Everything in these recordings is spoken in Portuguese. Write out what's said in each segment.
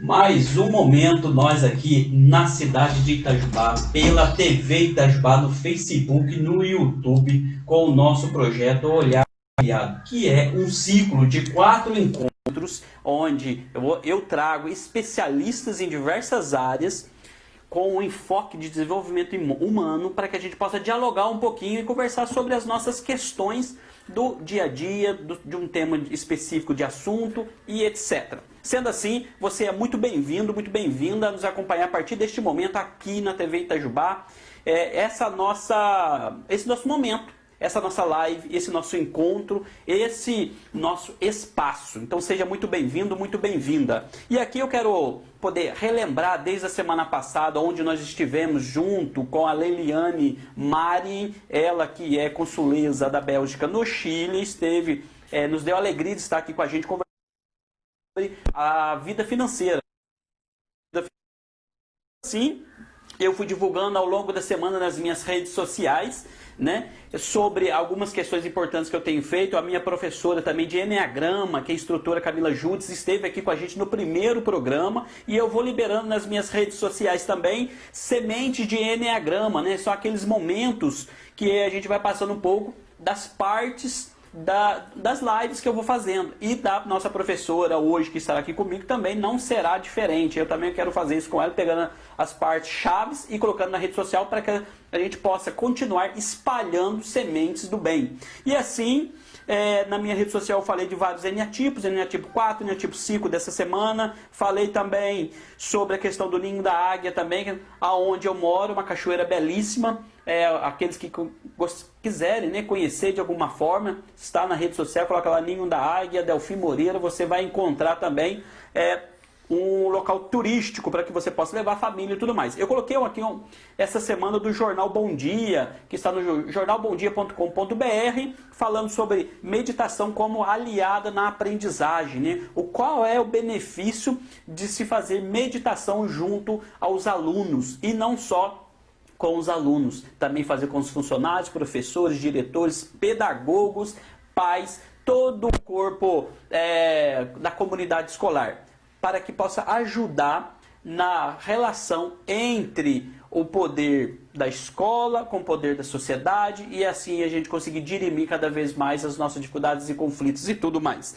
Mais um momento, nós aqui na cidade de Itajubá, pela TV Itajubá, no Facebook, no YouTube, com o nosso projeto Olhar Variado, que é um ciclo de 4 encontros, onde eu trago especialistas em diversas áreas, com um enfoque de desenvolvimento humano, para que a gente possa dialogar um pouquinho e conversar sobre as nossas questões do dia a dia, de um tema específico de assunto e etc. Sendo assim, você é muito bem-vindo, muito bem-vinda a nos acompanhar a partir deste momento aqui na TV Itajubá. Esse nosso momento, essa nossa live, esse nosso encontro, esse nosso espaço. Então seja muito bem-vindo, muito bem-vinda. E aqui eu quero poder relembrar desde a semana passada, onde nós estivemos junto com a Leiliane Mari, ela que é consuleza da Bélgica no Chile, nos deu a alegria de estar aqui com a gente conversando sobre a vida financeira. Sim, eu fui divulgando ao longo da semana nas minhas redes sociais, né, sobre algumas questões importantes que eu tenho feito. A minha professora também de Enneagrama, que é a instrutora Camila Judes, esteve aqui com a gente no primeiro programa, e eu vou liberando nas minhas redes sociais também sementes de Enneagrama, né? São aqueles momentos que a gente vai passando um pouco das partes das lives que eu vou fazendo. E da nossa professora hoje, que estará aqui comigo, também não será diferente. Eu também quero fazer isso com ela, pegando as partes chaves e colocando na rede social para que a gente possa continuar espalhando sementes do bem. E assim, na minha rede social eu falei de vários eneatipos, eneatipo 4, eneatipo 5 dessa semana. Falei também sobre a questão do ninho da águia também, aonde eu moro, uma cachoeira belíssima. Aqueles que quiserem, né, conhecer de alguma forma, está na rede social, coloca lá Ninho da Águia, Delfim Moreira, você vai encontrar também um local turístico para que você possa levar a família e tudo mais. Eu coloquei aqui essa semana do Jornal Bom Dia, que está no jornalbomdia.com.br, falando sobre meditação como aliada na aprendizagem, né? Qual é o benefício de se fazer meditação junto aos alunos, e não só com os alunos, também fazer com os funcionários, professores, diretores, pedagogos, pais, todo o corpo da comunidade escolar, para que possa ajudar na relação entre o poder da escola com o poder da sociedade, e assim a gente conseguir dirimir cada vez mais as nossas dificuldades e conflitos e tudo mais.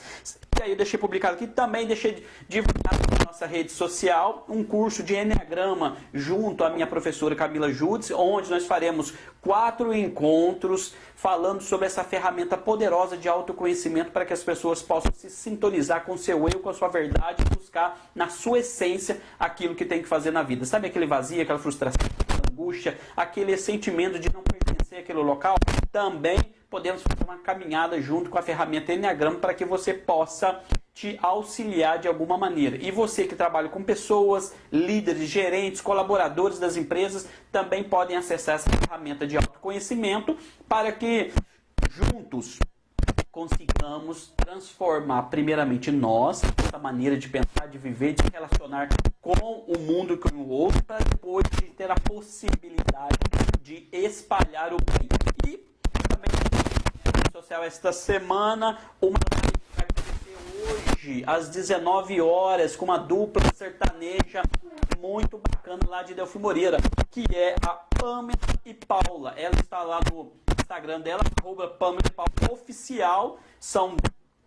E aí eu deixei publicado aqui, também deixei divulgado na nossa rede social um curso de Enneagrama junto à minha professora Camila Judes, onde nós faremos 4 encontros falando sobre essa ferramenta poderosa de autoconhecimento, para que as pessoas possam se sintonizar com o seu eu, com a sua verdade, e buscar na sua essência aquilo que tem que fazer na vida. Sabe aquele vazio, aquela frustração, aquela angústia, aquele sentimento de não pertencer àquele local? Também podemos fazer uma caminhada junto com a ferramenta Enneagrama para que você possa te auxiliar de alguma maneira. E você que trabalha com pessoas, líderes, gerentes, colaboradores das empresas, também podem acessar essa ferramenta de autoconhecimento, para que juntos consigamos transformar primeiramente nós, essa maneira de pensar, de viver, de se relacionar com o mundo e com o outro, para depois de ter a possibilidade de espalhar o bem. E também na rede social esta semana, uma live que vai acontecer hoje às 19 horas com uma dupla sertaneja muito bacana lá de Delfim Moreira, que é a Pamela e Paula. Ela está lá no Instagram dela, @Pamela e Paula Oficial. São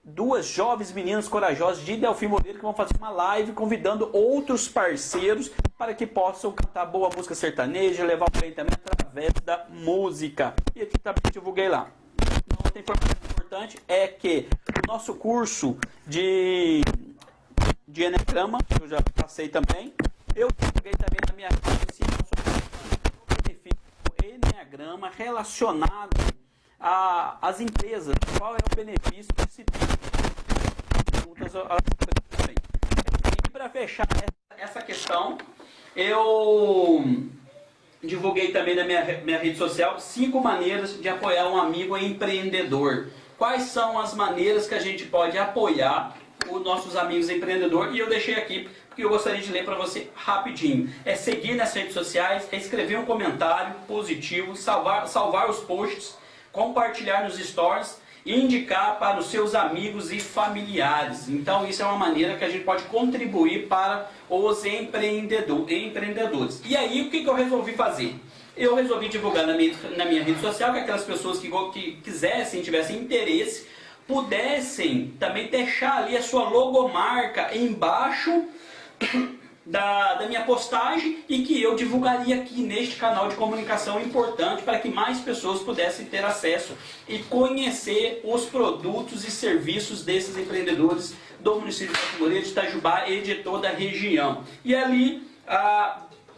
2 jovens meninas corajosas de Delfim Moreira que vão fazer uma live convidando outros parceiros para que possam cantar boa música sertaneja, levar o bem também através da música. E aqui também divulguei lá. Uma outra informação importante é que o nosso curso de Enneagrama, que eu já passei também, eu divulguei também na minha rede social sobre o benefício do Enneagrama relacionado às empresas. Qual é o benefício que se tem juntas às empresas também. E para fechar essa questão, eu divulguei também na minha rede social 5 maneiras de apoiar um amigo empreendedor. Quais são as maneiras que a gente pode apoiar os nossos amigos empreendedores? E eu deixei aqui porque eu gostaria de ler para você rapidinho. É seguir nas redes sociais, é escrever um comentário positivo, salvar os posts, compartilhar nos stories e indicar para os seus amigos e familiares. Então isso é uma maneira que a gente pode contribuir para os empreendedores. E aí o que eu resolvi fazer? Eu resolvi divulgar na minha rede social que aquelas pessoas que quisessem, tivessem interesse, pudessem também deixar ali a sua logomarca embaixo da minha postagem e que eu divulgaria aqui neste canal de comunicação importante para que mais pessoas pudessem ter acesso e conhecer os produtos e serviços desses empreendedores do município de Campo Mourão, de Itajubá e de toda a região. E ali,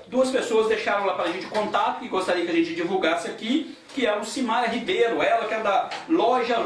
duas pessoas deixaram lá para a gente contato e gostaria que a gente divulgasse aqui, que é a Lucimara Ribeiro, ela que é da loja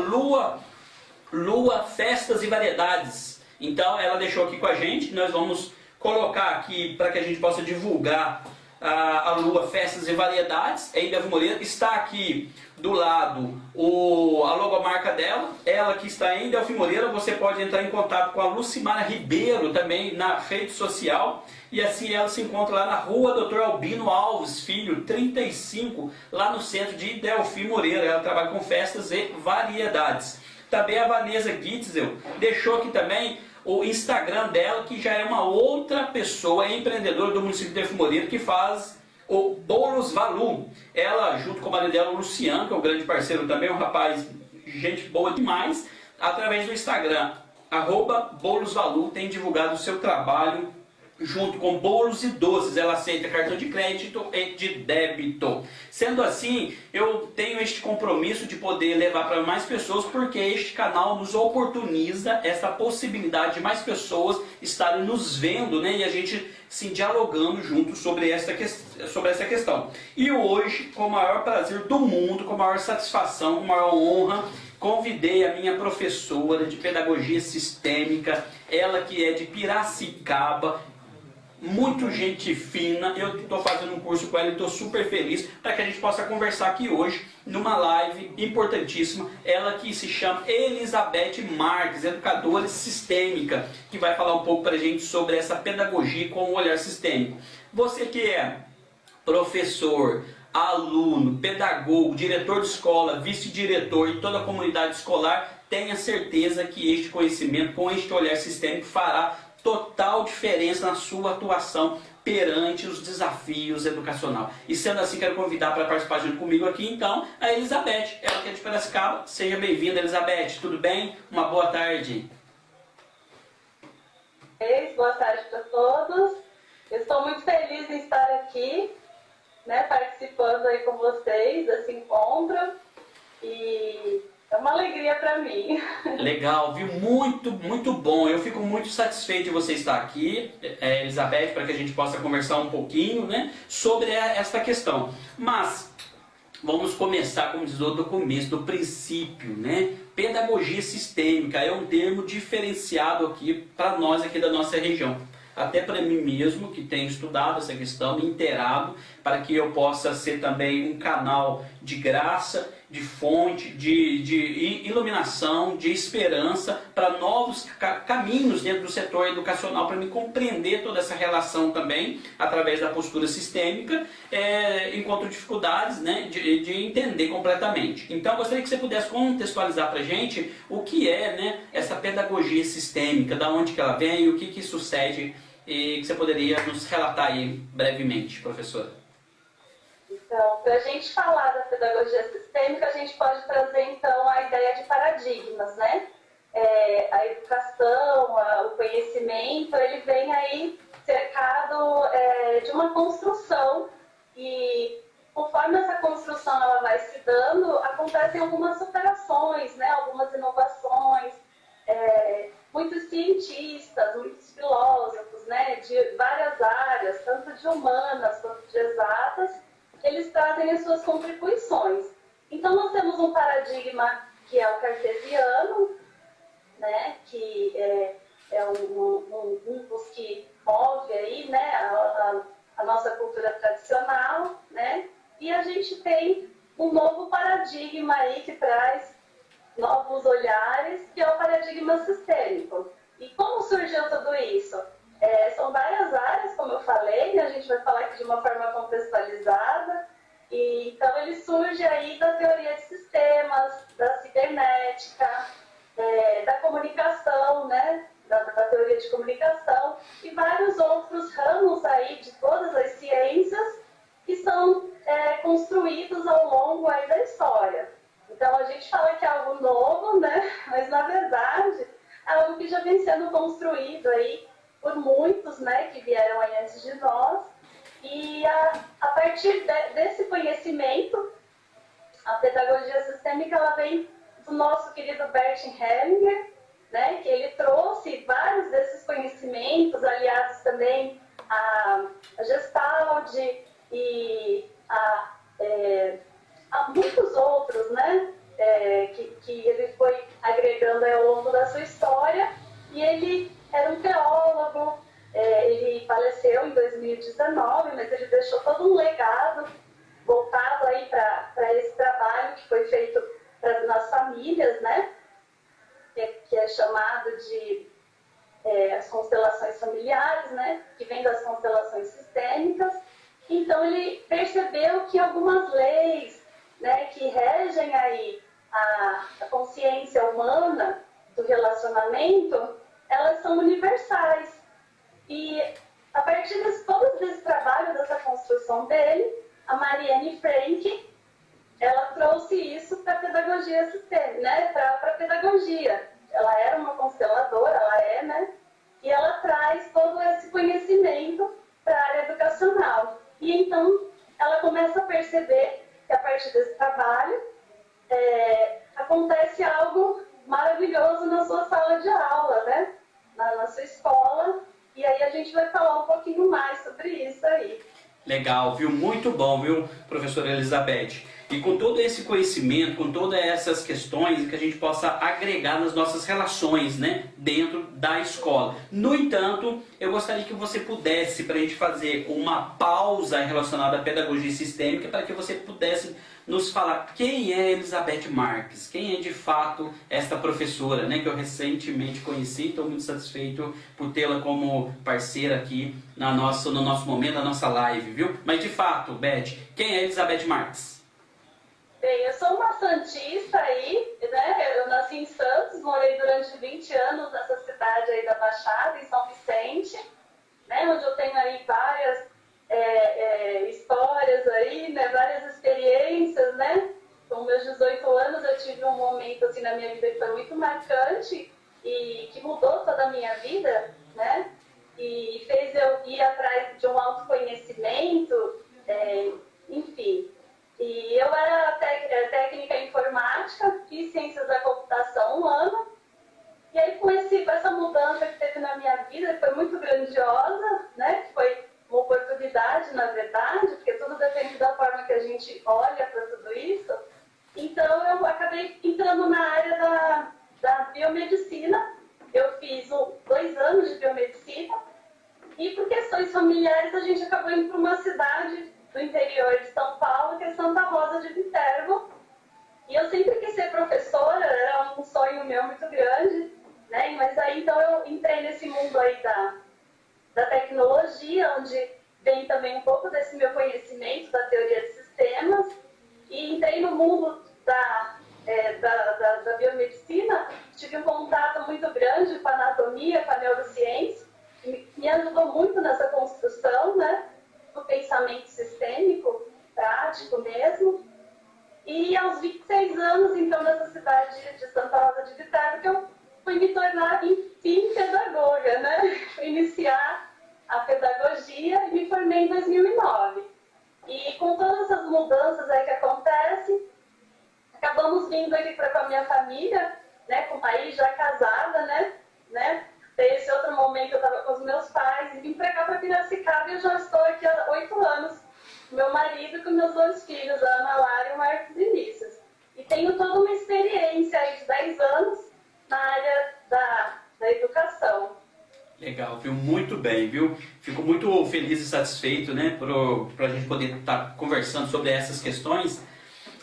Lua Festas e Variedades. Então ela deixou aqui com a gente, nós vamos colocar aqui para que a gente possa divulgar a Lua Festas e Variedades em Belvo Moreira. Está aqui do lado a logomarca dela, ela que está em Delfim Moreira. Você pode entrar em contato com a Lucimara Ribeiro também na rede social, e assim ela se encontra lá na rua Dr. Albino Alves Filho, 35, lá no centro de Delfim Moreira. Ela trabalha com festas e variedades. Também a Vanessa Gitzel deixou aqui também o Instagram dela, que já é uma outra pessoa empreendedora do município de Delfim Moreira, que faz o Bolos Valu. Ela, junto com o marido dela, o Luciano, que é um grande parceiro também, um rapaz, gente boa demais, através do Instagram, @bolosvalu, tem divulgado o seu trabalho junto com bolos e doces. Ela aceita cartão de crédito e de débito. Sendo assim, eu tenho este compromisso de poder levar para mais pessoas, porque este canal nos oportuniza essa possibilidade de mais pessoas estarem nos vendo, né? E a gente se dialogando juntos sobre essa questão. E hoje, com o maior prazer do mundo, com a maior satisfação, com a maior honra, convidei a minha professora de Pedagogia Sistêmica, ela que é de Piracicaba, muito gente fina. Eu estou fazendo um curso com ela e estou super feliz para que a gente possa conversar aqui hoje numa live importantíssima. Ela que se chama Elizabeth Marques, educadora sistêmica, que vai falar um pouco para a gente sobre essa pedagogia com o olhar sistêmico. Você que é professor, aluno, pedagogo, diretor de escola, vice-diretor e toda a comunidade escolar, tenha certeza que este conhecimento, com este olhar sistêmico, fará total diferença na sua atuação perante os desafios educacionais. E sendo assim, quero convidar para participar junto comigo aqui, então, a Elizabeth, ela que é de Piracicaba. Seja bem-vinda, Elizabeth. Tudo bem? Uma boa tarde. Boa tarde para todos. Eu estou muito feliz em estar aqui, né, participando aí com vocês desse encontro, e é uma alegria para mim. Legal, viu? Muito, muito bom. Eu fico muito satisfeito de você estar aqui, Elizabeth, para que a gente possa conversar um pouquinho, né, sobre esta questão. Mas vamos começar, como diz, do começo, do princípio, né? Pedagogia sistêmica é um termo diferenciado aqui para nós aqui da nossa região. Até para mim mesmo, que tenho estudado essa questão, me inteirado, para que eu possa ser também um canal de graça, de fonte, de iluminação, de esperança para novos caminhos dentro do setor educacional, para me compreender toda essa relação também, através da postura sistêmica, encontro dificuldades, né, de entender completamente. Então, gostaria que você pudesse contextualizar para a gente o que é, né, essa pedagogia sistêmica, da onde que ela vem, o que sucede, e que você poderia nos relatar aí brevemente, professora. Então, para a gente falar da pedagogia sistêmica, a gente pode trazer então a ideia de paradigmas, né? A educação, o conhecimento, ele vem aí cercado de uma construção, e conforme essa construção ela vai se dando, acontecem algumas superações, né? Algumas inovações. Muitos cientistas, muitos filósofos, né, de várias áreas, tanto de humanas quanto de exatas, eles trazem as suas contribuições. Então, nós temos um paradigma que é o cartesiano, né, que é um dos que move aí, né, a nossa cultura tradicional, né, e a gente tem um novo paradigma aí que traz novos olhares, que é o paradigma sistêmico. E como surgiu tudo isso? São várias áreas, como eu falei, né? A gente vai falar aqui de uma forma contextualizada. E, então ele surge aí da teoria de sistemas, da cibernética, da comunicação, né? Da teoria de comunicação e vários outros ramos aí de todas as ciências que são construídos ao longo aí da história. Então a gente fala que é algo novo, né? Mas na verdade é algo que já vem sendo construído aí por muitos, né? Que vieram aí antes de nós. E a partir desse conhecimento, a pedagogia sistêmica ela vem do nosso querido Bert Hellinger, né, que ele trouxe vários desses conhecimentos, aliados também a Gestalt e a muitos outros, né, que ele foi agregando ao longo da sua história. E ele era um teólogo, ele faleceu em 2019, mas ele deixou todo um legado voltado aí para esse trabalho que foi feito nas famílias, né? Que é chamado de as constelações familiares, né? Que vem das constelações sistêmicas. Então ele percebeu que algumas leis, né, que regem aí a consciência humana do relacionamento, elas são universais. E a partir todo desse trabalho, dessa construção dele, a Marianne Frank, ela trouxe isso para a pedagogia sistêmica, né? Para a pedagogia. Ela era uma consteladora, ela é, né? E ela traz todo esse conhecimento para a área educacional. E então ela começa a perceber que a partir desse trabalho acontece algo maravilhoso na sua sala de aula, né? Na sua escola. E aí a gente vai falar um pouquinho mais sobre isso aí. Legal, viu? Muito bom, viu, professora Elizabeth? E com todo esse conhecimento, com todas essas questões, que a gente possa agregar nas nossas relações, né, dentro da escola. No entanto, eu gostaria que você pudesse, para a gente fazer uma pausa relacionada à pedagogia sistêmica, para que você pudesse nos falar quem é Elizabeth Marques, quem é de fato esta professora, né, que eu recentemente conheci. Estou muito satisfeito por tê-la como parceira aqui no nosso momento, na nossa live, viu? Mas de fato, Beth, quem é Elizabeth Marques? Bem, eu sou uma santista aí, né? Eu nasci em Santos, morei durante 20 anos nessa cidade aí da Baixada, em São Vicente, né? Onde eu tenho aí várias histórias aí, né? Várias experiências, né? Com meus 18 anos eu tive um momento assim na minha vida que foi muito marcante e que mudou toda a minha vida, né? E fez eu ir atrás de um autoconhecimento, enfim. E eu era técnica em informática, fiz ciências da computação um ano. E aí com essa mudança que teve na minha vida, que foi muito grandiosa, né? Que foi uma oportunidade, na verdade, porque tudo depende da forma que a gente olha para tudo isso. Então eu acabei entrando na área da biomedicina. Eu fiz 2 anos de biomedicina. E por questões familiares a gente acabou indo para uma cidade do interior de São Paulo, que é Santa Rosa de Viterbo. E eu sempre quis ser professora, era um sonho meu muito grande, né? Mas aí então eu entrei nesse mundo aí da tecnologia, onde vem também um pouco desse meu conhecimento da teoria de sistemas, e entrei no mundo da biomedicina, tive um contato muito grande com a anatomia, com a neurociência, que me ajudou muito nessa construção, né? Do pensamento sistêmico, prático mesmo. E aos 26 anos, então, nessa cidade de Santa Rosa de Viterbo, que eu fui me tornar, enfim, pedagoga, né? Fui iniciar a pedagogia e me formei em 2009. E com todas essas mudanças aí que acontecem, acabamos vindo aqui com a minha família, né? Aí já casada, né? Esse outro momento eu estava com os meus pais e vim para cá, para Piracicaba, e eu já estou aqui há 8 anos com meu marido e com meus 2 filhos, a Ana Lara e o Marcos Vinícius. E tenho toda uma experiência aí de 10 anos na área da educação. Legal, viu? Muito bem, viu? Fico muito feliz e satisfeito, né, para a gente poder estar conversando sobre essas questões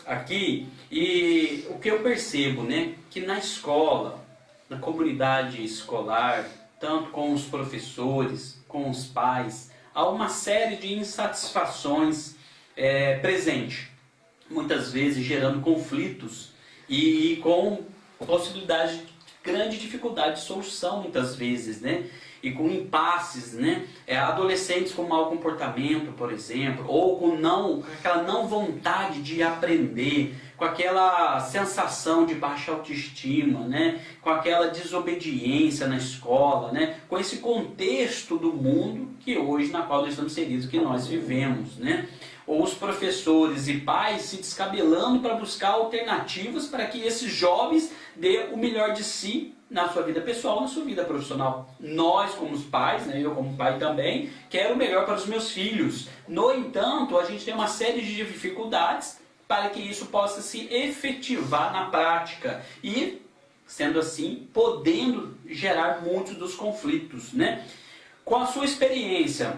aqui. E o que eu percebo, né, que na escola, na comunidade escolar, tanto com os professores, com os pais, há uma série de insatisfações presente, muitas vezes gerando conflitos e com possibilidade de grande dificuldade de solução, muitas vezes, né? E com impasses, né? Adolescentes com mau comportamento, por exemplo, ou com aquela não vontade de aprender, com aquela sensação de baixa autoestima, né? Com aquela desobediência na escola, né? Com esse contexto do mundo que hoje, na qual nós estamos inseridos, que nós vivemos, né? Ou os professores e pais se descabelando para buscar alternativas para que esses jovens dê o melhor de si na sua vida pessoal, na sua vida profissional. Nós, como os pais, né, eu como pai também, quero o melhor para os meus filhos. No entanto, a gente tem uma série de dificuldades para que isso possa se efetivar na prática e, sendo assim, podendo gerar muitos dos conflitos, né? Com a sua experiência,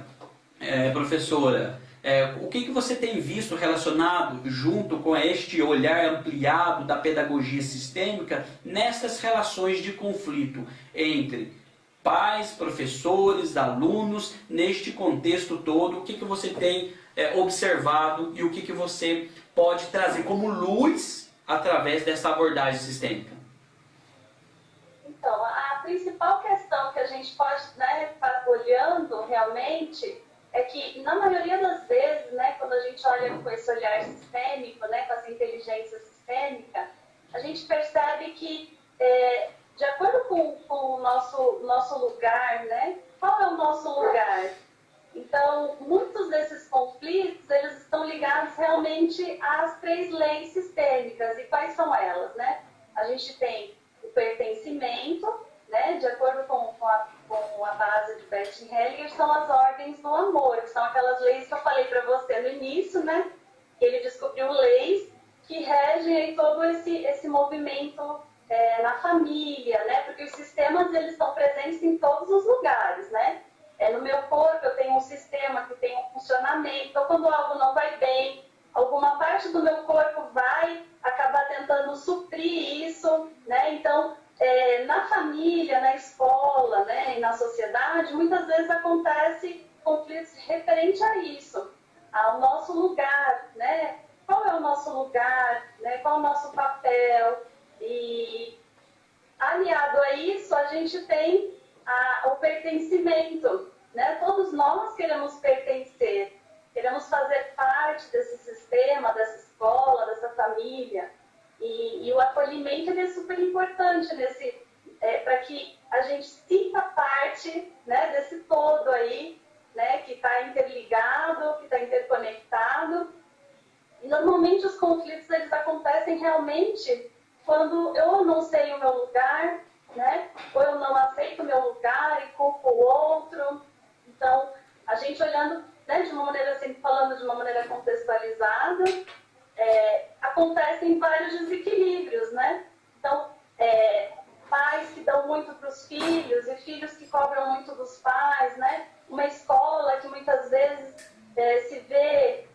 professora, o que você tem visto relacionado junto com este olhar ampliado da pedagogia sistêmica nessas relações de conflito entre pais, professores, alunos, neste contexto todo? O que você tem observado e o que você pode trazer como luz através dessa abordagem sistêmica? Então, a principal questão que a gente pode estar olhando realmente é que, na maioria das vezes, né, quando a gente olha com esse olhar sistêmico, né, com essa inteligência sistêmica, a gente percebe que, de acordo com o nosso lugar, né, qual é o nosso lugar? Então, muitos desses conflitos, eles estão ligados realmente às 3 leis sistêmicas. E quais são elas, né? A gente tem o pertencimento, né, de acordo com a base de Bert Hellinger, são as ordens do amor, que são aquelas leis que eu falei para você no início, né? Ele descobriu leis que regem aí todo esse movimento na família, né? Porque os sistemas, eles estão presentes em todos os lugares, né? No meu corpo eu tenho um sistema que tem um funcionamento, então quando algo não vai bem, alguma parte do meu corpo vai acabar tentando suprir isso, né? Então, na família, na escola, né, e na sociedade, muitas vezes acontece conflitos referente a isso, ao nosso lugar, né? Qual é o nosso lugar, né? Qual é o nosso papel? E aliado a isso, a gente tem o pertencimento, né? Todos nós queremos pertencer, queremos fazer parte desse sistema, dessa escola, dessa família. E o acolhimento, ele é super importante para que a gente sinta parte, né, desse todo aí, né, que está interligado, que está interconectado. E normalmente os conflitos, eles acontecem realmente quando eu não sei o meu lugar, né, ou eu não aceito o meu lugar e culpo o outro. Então, a gente olhando, né, de uma maneira, sempre falando de uma maneira contextualizada, acontecem vários desequilíbrios, né? Então, pais que dão muito para os filhos e filhos que cobram muito dos pais, né? Uma escola que muitas vezes se vê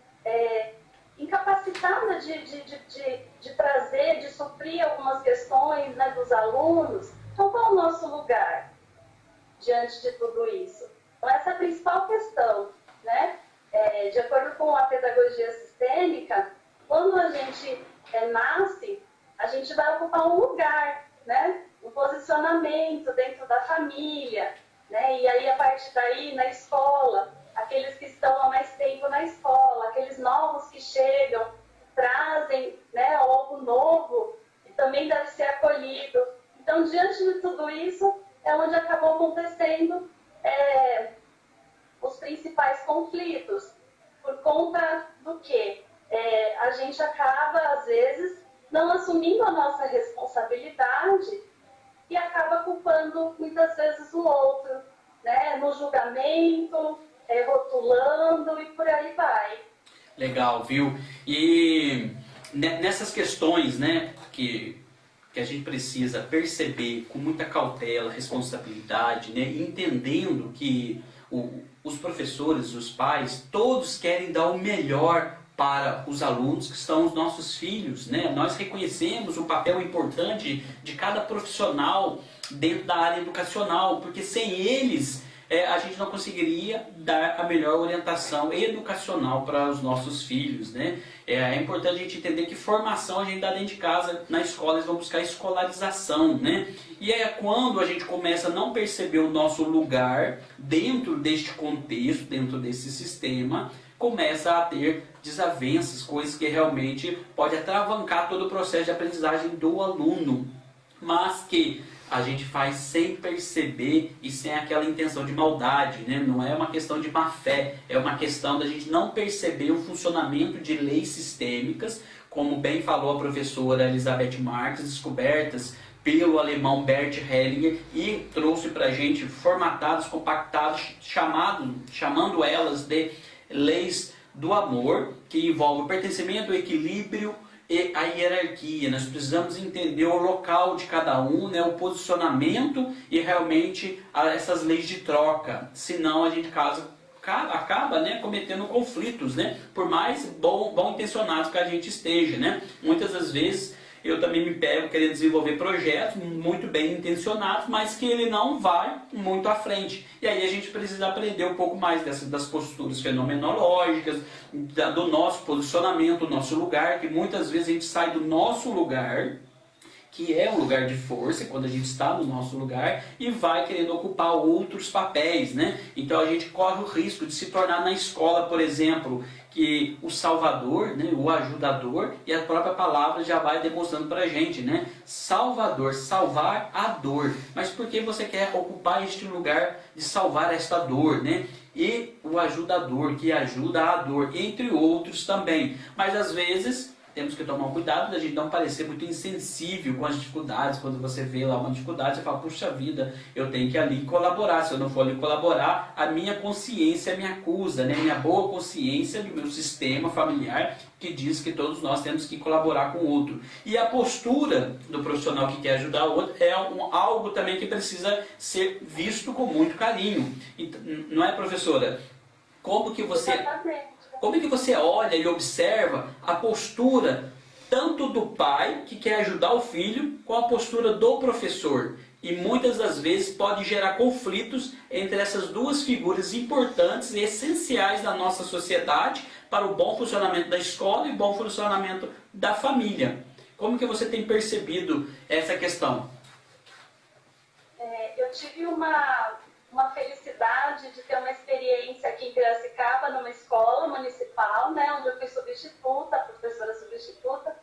incapacitada de trazer, de suprir algumas questões, né, dos alunos. Então, qual é o nosso lugar diante de tudo isso? Então, essa é a principal questão, né? De acordo com a pedagogia sistêmica, quando a gente nasce, a gente vai ocupar um lugar, né? Um posicionamento dentro da família, né? E aí, a partir daí, na escola, aqueles que estão há mais tempo na escola, aqueles novos que chegam, trazem, né, algo novo, que também deve ser acolhido. Então, diante de tudo isso, é onde acabou acontecendo os principais conflitos. Por conta do quê? A gente acaba, às vezes, não assumindo a nossa responsabilidade e acaba culpando, muitas vezes, o outro, né? No julgamento, rotulando e por aí vai. Legal, viu? E nessas questões, né, que a gente precisa perceber com muita cautela, responsabilidade, né, entendendo que os professores, os pais, todos querem dar o melhor para os alunos que são os nossos filhos, né? Nós reconhecemos o papel importante de cada profissional dentro da área educacional, porque sem eles a gente não conseguiria dar a melhor orientação educacional para os nossos filhos, né? É importante a gente entender que formação a gente dá dentro de casa, na escola eles vão buscar escolarização, né? E é quando a gente começa a não perceber o nosso lugar dentro deste contexto, dentro desse sistema, começa a ter desavenças, coisas que realmente pode atravancar todo o processo de aprendizagem do aluno, mas que a gente faz sem perceber e sem aquela intenção de maldade, né? Não é uma questão de má fé, é uma questão da gente não perceber o funcionamento de leis sistêmicas, como bem falou a professora Elizabeth Marques, descobertas pelo alemão Bert Hellinger, e trouxe para a gente formatadas, compactadas, chamando elas de leis do amor, que envolve o pertencimento, o equilíbrio e a hierarquia. Nós precisamos entender o local de cada um, né, o posicionamento e realmente essas leis de troca, senão a gente acaba, né, cometendo conflitos, né, por mais bom intencionados que a gente esteja, né. Muitas das vezes eu também me pego querendo desenvolver projetos muito bem intencionados, mas que ele não vai muito à frente. E aí a gente precisa aprender um pouco mais das posturas fenomenológicas, do nosso posicionamento, do nosso lugar, que muitas vezes a gente sai do nosso lugar, que é um lugar de força, quando a gente está no nosso lugar, e vai querendo ocupar outros papéis, né? Então a gente corre o risco de se tornar na escola, por exemplo, que o salvador, né, o ajudador, e a própria palavra já vai demonstrando para a gente, né? Salvador, salvar a dor. Mas por que você quer ocupar este lugar de salvar esta dor, né? E o ajudador, que ajuda a dor, entre outros também. Mas às vezes temos que tomar um cuidado da gente não parecer muito insensível com as dificuldades. Quando você vê lá uma dificuldade, você fala, puxa vida, eu tenho que ali colaborar. Se eu não for ali colaborar, a minha consciência me acusa, né? Minha boa consciência do meu sistema familiar, que diz que todos nós temos que colaborar com o outro. E a postura do profissional que quer ajudar o outro é algo também que precisa ser visto com muito carinho. Então, não é, professora? Como que você olha e observa a postura tanto do pai, que quer ajudar o filho, com a postura do professor? E muitas das vezes pode gerar conflitos entre essas duas figuras importantes e essenciais da nossa sociedade para o bom funcionamento da escola e o bom funcionamento da família. Como que você tem percebido essa questão? Eu tive uma felicidade de ter uma experiência aqui em Piracicaba, numa escola municipal, né, onde eu fui substituta, professora substituta,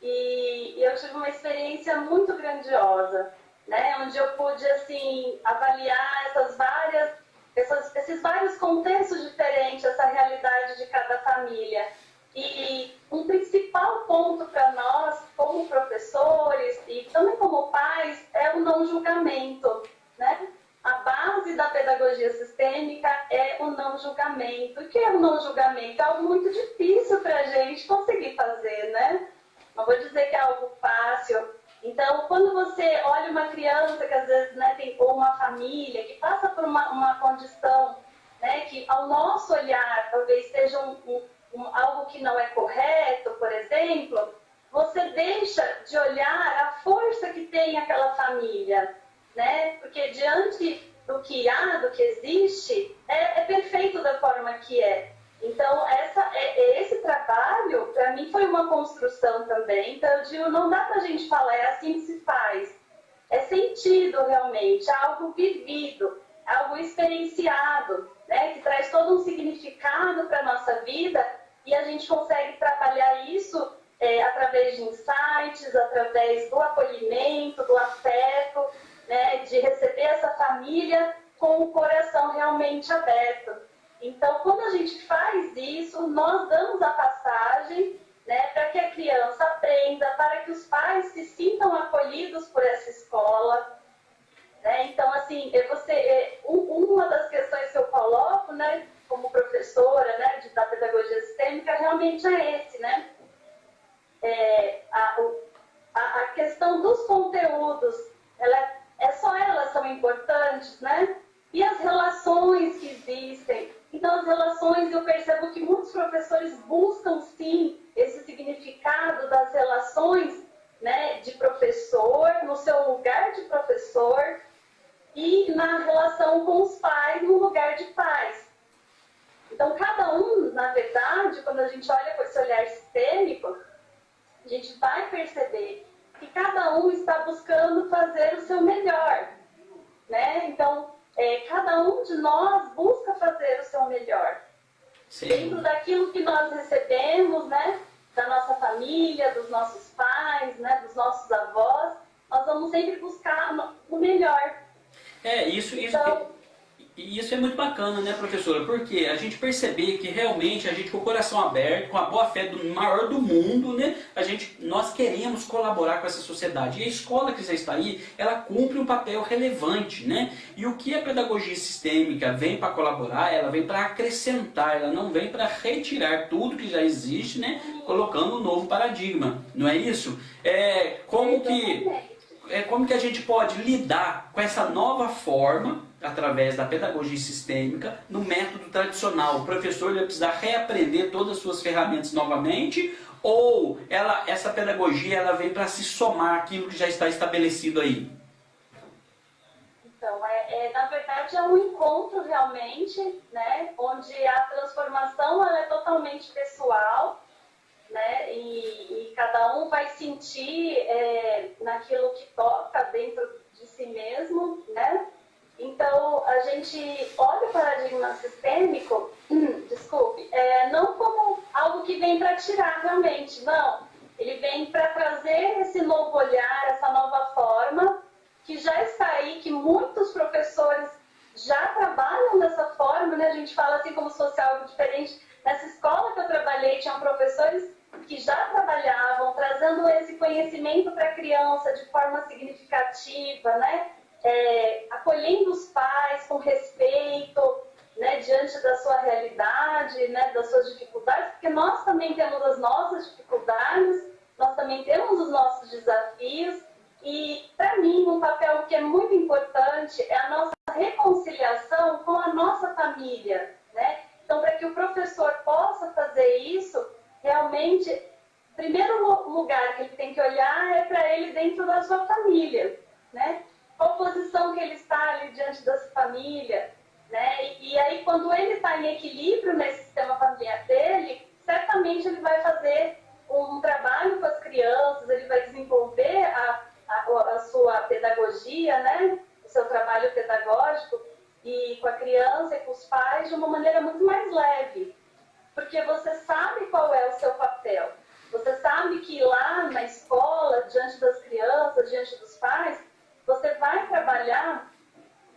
e eu tive uma experiência muito grandiosa, né, onde eu pude assim, avaliar esses vários contextos diferentes, essa realidade de cada família. E um principal ponto para nós, como professores e também como pais, é o não julgamento, né? A base da pedagogia sistêmica é o não julgamento. O que é o não julgamento? É algo muito difícil para a gente conseguir fazer, né? Não vou dizer que é algo fácil. Então, quando você olha uma criança que às vezes, né, ou uma família que passa por uma condição, né, que ao nosso olhar talvez seja algo que não é correto, por exemplo, você deixa de olhar a força que tem aquela família, né? Porque diante do que há, do que existe, é perfeito da forma que é. Então, esse trabalho, para mim, foi uma construção também. Então, eu digo, não dá para a gente falar, é assim que se faz. É sentido, realmente, é algo vivido, é algo experienciado, né? Que traz todo um significado para a nossa vida e a gente consegue trabalhar isso através de insights, através do acolhimento, do afeto, né, de receber essa família com o coração realmente aberto. Então, quando a gente faz isso, nós damos a passagem, né, para que a criança aprenda, para que os pais se sintam acolhidos por essa escola. Né? Então, assim, uma das questões que eu coloco, né, como professora, né, da pedagogia sistêmica, realmente é esse, né? A questão dos conteúdos, só elas são importantes, né? E as relações que existem. Então, as relações, eu percebo que muitos professores buscam, sim, esse significado das relações, né, de professor, no seu lugar de professor, e na relação com os pais, no lugar de pais. Então, cada um, na verdade, quando a gente olha com esse olhar sistêmico, a gente vai perceber que cada um está buscando fazer o seu melhor, né? Então, cada um de nós busca fazer o seu melhor. Sim. Dentro daquilo que nós recebemos, né? Da nossa família, dos nossos pais, né? Dos nossos avós, nós vamos sempre buscar o melhor. Isso é muito bacana, né, professora? Porque a gente perceber que realmente a gente com o coração aberto, com a boa fé do maior do mundo, né, nós queremos colaborar com essa sociedade. E a escola que já está aí, ela cumpre um papel relevante, né? E o que a pedagogia sistêmica vem para colaborar, ela vem para acrescentar, ela não vem para retirar tudo que já existe, né, colocando um novo paradigma. Não é isso? Como que a gente pode lidar com essa nova forma através da pedagogia sistêmica no método tradicional? O professor vai precisar reaprender todas as suas ferramentas novamente, ou essa pedagogia ela vem para se somar àquilo que já está estabelecido aí? Então, na verdade é um encontro realmente, né, onde a transformação ela é totalmente pessoal, né, e cada um vai sentir naquilo que toca dentro de si mesmo, né? Então, a gente olha o paradigma sistêmico, não como algo que vem para tirar realmente, não. Ele vem para trazer esse novo olhar, essa nova forma, que já está aí, que muitos professores já trabalham dessa forma, né? A gente fala assim como se fosse algo diferente. Nessa escola que eu trabalhei, tinham professores que já trabalhavam, trazendo esse conhecimento para a criança de forma significativa, né? Acolhendo os pais com respeito, né, diante da sua realidade, né, das suas dificuldades, porque nós também temos as nossas dificuldades, nós também temos os nossos desafios, e para mim um papel que é muito importante é a nossa reconciliação com a nossa família, né? Então, para que o professor possa fazer isso, realmente, o primeiro lugar que ele tem que olhar é para ele dentro da sua família, né? Qual posição que ele está ali diante da sua família, né? E aí, quando ele está em equilíbrio nesse sistema familiar dele, certamente ele vai fazer um trabalho com as crianças, ele vai desenvolver a sua pedagogia, né? O seu trabalho pedagógico e com a criança e com os pais de uma maneira muito mais leve, porque você sabe qual é o seu papel. Você sabe que lá na escola, diante das crianças, diante dos pais, você vai trabalhar,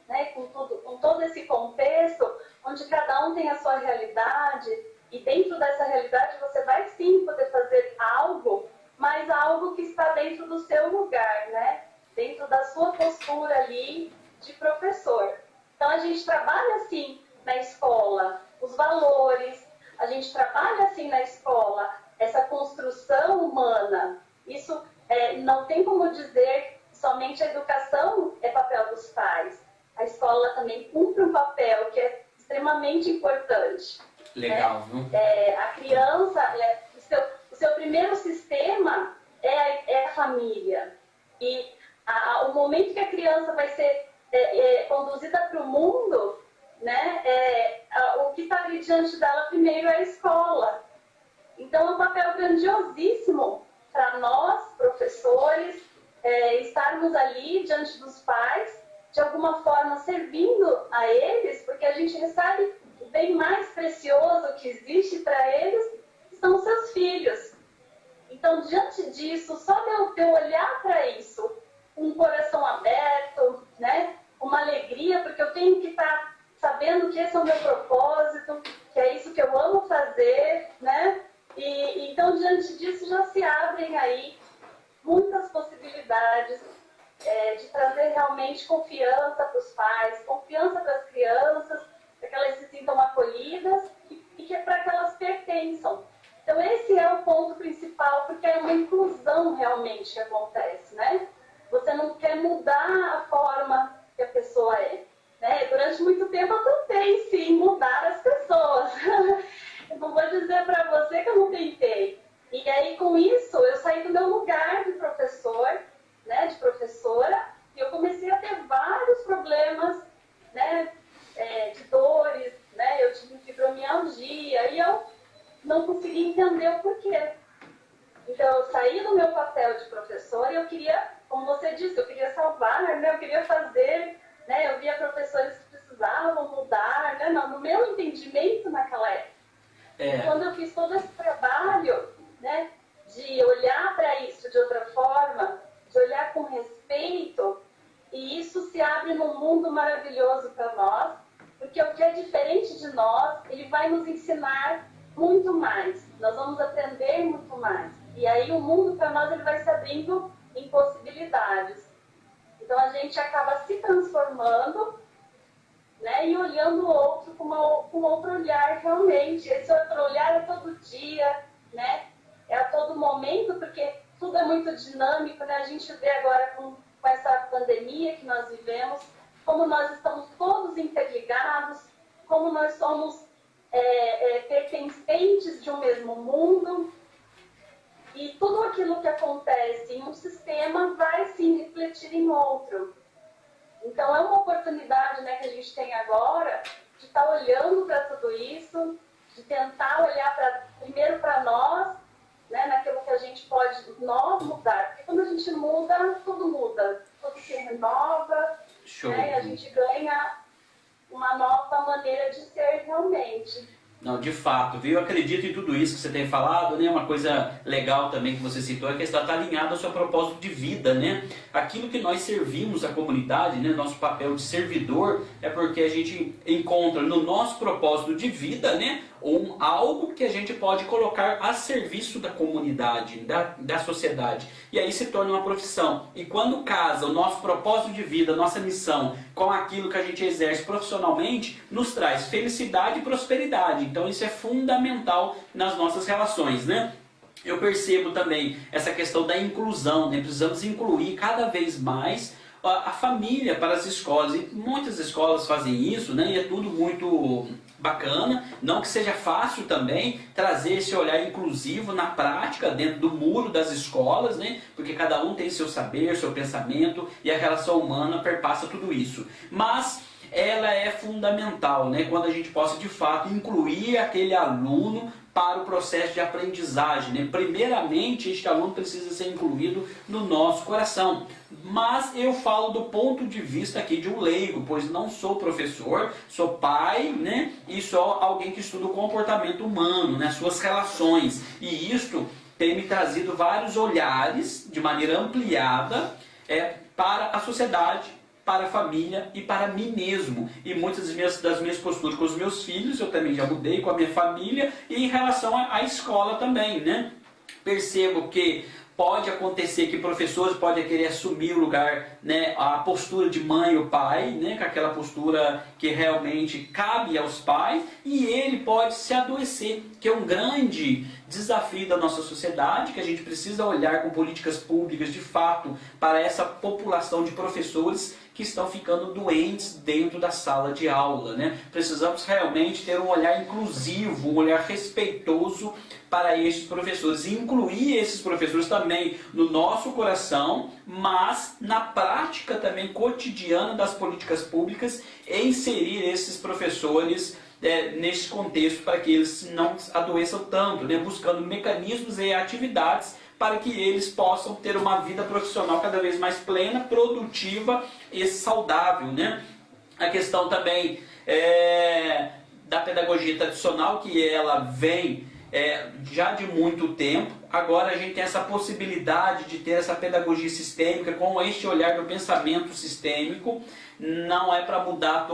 né, com todo esse contexto, onde cada um tem a sua realidade, e dentro dessa realidade você vai sim poder fazer algo, mas algo que está dentro do seu lugar, né? Dentro da sua postura ali de professor. Então a gente trabalha assim na escola os valores, a gente trabalha assim na escola essa construção humana. Isso não tem como dizer somente a educação é papel dos pais. A escola também cumpre um papel que é extremamente importante. Legal, viu? A criança, o seu primeiro sistema é a família. E o momento que a criança vai ser conduzida para o mundo, né, o que está ali diante dela primeiro é a escola. Então é um papel grandiosíssimo para nós, professores, estarmos ali diante dos pais, de alguma forma servindo a eles, porque a gente recebe o bem mais precioso que existe para eles, que são os seus filhos. Então, diante disso, só de eu olhar para isso, um coração aberto, né? Uma alegria, porque eu tenho que estar sabendo que esse é o meu propósito, que é isso que eu amo fazer, né? E então, diante disso, já se abrem aí muitas possibilidades de trazer realmente confiança para os pais, confiança para as crianças, para que elas se sintam acolhidas e para que elas pertençam. Então, esse é o ponto principal, porque é uma inclusão realmente que acontece, né? Você não quer mudar a forma que a pessoa é, né? Durante muito tempo eu tentei, sim, mudar as pessoas. Eu não vou dizer para você que eu não tentei. E aí, com isso, eu saí do meu lugar de professor, né, de professora, e eu comecei a ter vários problemas não conseguia entender o porquê. Então, eu saí do meu papel de professora e eu queria, como você disse, eu queria salvar, né? Eu queria fazer, né? Eu via professores que precisavam mudar, né? No meu entendimento naquela época. E quando eu fiz todo esse trabalho, né? De olhar para isso de outra forma, de olhar com respeito, e isso se abre num mundo maravilhoso para nós, porque o que é diferente de nós, ele vai nos ensinar muito mais, nós vamos aprender muito mais. E aí o mundo para nós ele vai se abrindo em possibilidades. Então a gente acaba se transformando, né, e olhando o outro com outro olhar realmente. Esse outro olhar é todo dia, né, é a todo momento, porque tudo é muito dinâmico, né? A gente vê agora com essa pandemia que nós vivemos, como nós estamos todos interligados, como nós somos pertencentes de um mesmo mundo, e tudo aquilo que acontece em um sistema vai se refletir em outro. Então é uma oportunidade, né, que a gente tem agora de estar olhando para tudo isso, de tentar olhar primeiro para nós, né, naquilo que a gente pode nós mudar. Porque quando a gente muda, tudo se renova, né, e a gente ganha uma nova maneira de ser realmente. Não, de fato, viu? Eu acredito em tudo isso que você tem falado, né? Uma coisa legal também que você citou é que está alinhado ao seu propósito de vida, né? Aquilo que nós servimos à comunidade, né? Nosso papel de servidor é porque a gente encontra no nosso propósito de vida, né? Algo que a gente pode colocar a serviço da comunidade, da sociedade. E aí se torna uma profissão. E quando casa o nosso propósito de vida, nossa missão, com aquilo que a gente exerce profissionalmente, nos traz felicidade e prosperidade. Então isso é fundamental nas nossas relações, né? Eu percebo também essa questão da inclusão, né? Precisamos incluir cada vez mais a família para as escolas. E muitas escolas fazem isso, né? E é tudo muito bacana, não que seja fácil também trazer esse olhar inclusivo na prática dentro do muro das escolas, né? Porque cada um tem seu saber, seu pensamento e a relação humana perpassa tudo isso. Mas ela é fundamental, né? Quando a gente possa de fato incluir aquele aluno para o processo de aprendizagem, né? Primeiramente, este aluno precisa ser incluído no nosso coração. Mas eu falo do ponto de vista aqui de um leigo, pois não sou professor, sou pai, né? E sou alguém que estuda o comportamento humano, né? Suas relações. E isto tem me trazido vários olhares de maneira ampliada para a sociedade, para a família e para mim mesmo. E muitas das minhas posturas com os meus filhos, eu também já mudei com a minha família, e em relação à escola também, né? Percebo que pode acontecer que professores podem querer assumir o lugar, né, a postura de mãe ou pai, né, com aquela postura que realmente cabe aos pais, e ele pode se adoecer, que é um grande desafio da nossa sociedade, que a gente precisa olhar com políticas públicas de fato para essa população de professores que estão ficando doentes dentro da sala de aula, né? Precisamos realmente ter um olhar inclusivo, um olhar respeitoso para estes professores, e incluir esses professores também no nosso coração, mas na prática também cotidiana das políticas públicas, e inserir esses professores nesse contexto para que eles não adoeçam tanto, né? Buscando mecanismos e atividades para que eles possam ter uma vida profissional cada vez mais plena, produtiva e saudável, né? A questão também da pedagogia tradicional, que ela vem já de muito tempo. Agora a gente tem essa possibilidade de ter essa pedagogia sistêmica com este olhar do pensamento sistêmico. Não é para mudar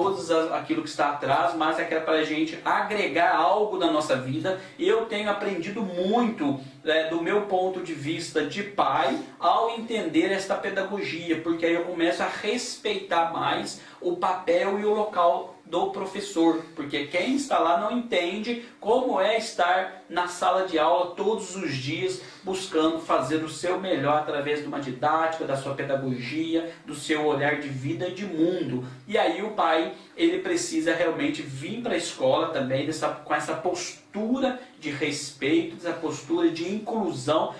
aquilo que está atrás, mas é para a gente agregar algo na nossa vida. Eu tenho aprendido muito do meu ponto de vista de pai ao entender esta pedagogia, porque aí eu começo a respeitar mais o papel e o local do professor, porque quem está lá não entende como é estar na sala de aula todos os dias buscando fazer o seu melhor através de uma didática, da sua pedagogia, do seu olhar de vida e de mundo. E aí o pai, ele precisa realmente vir para a escola também com essa postura de respeito, essa postura de inclusão,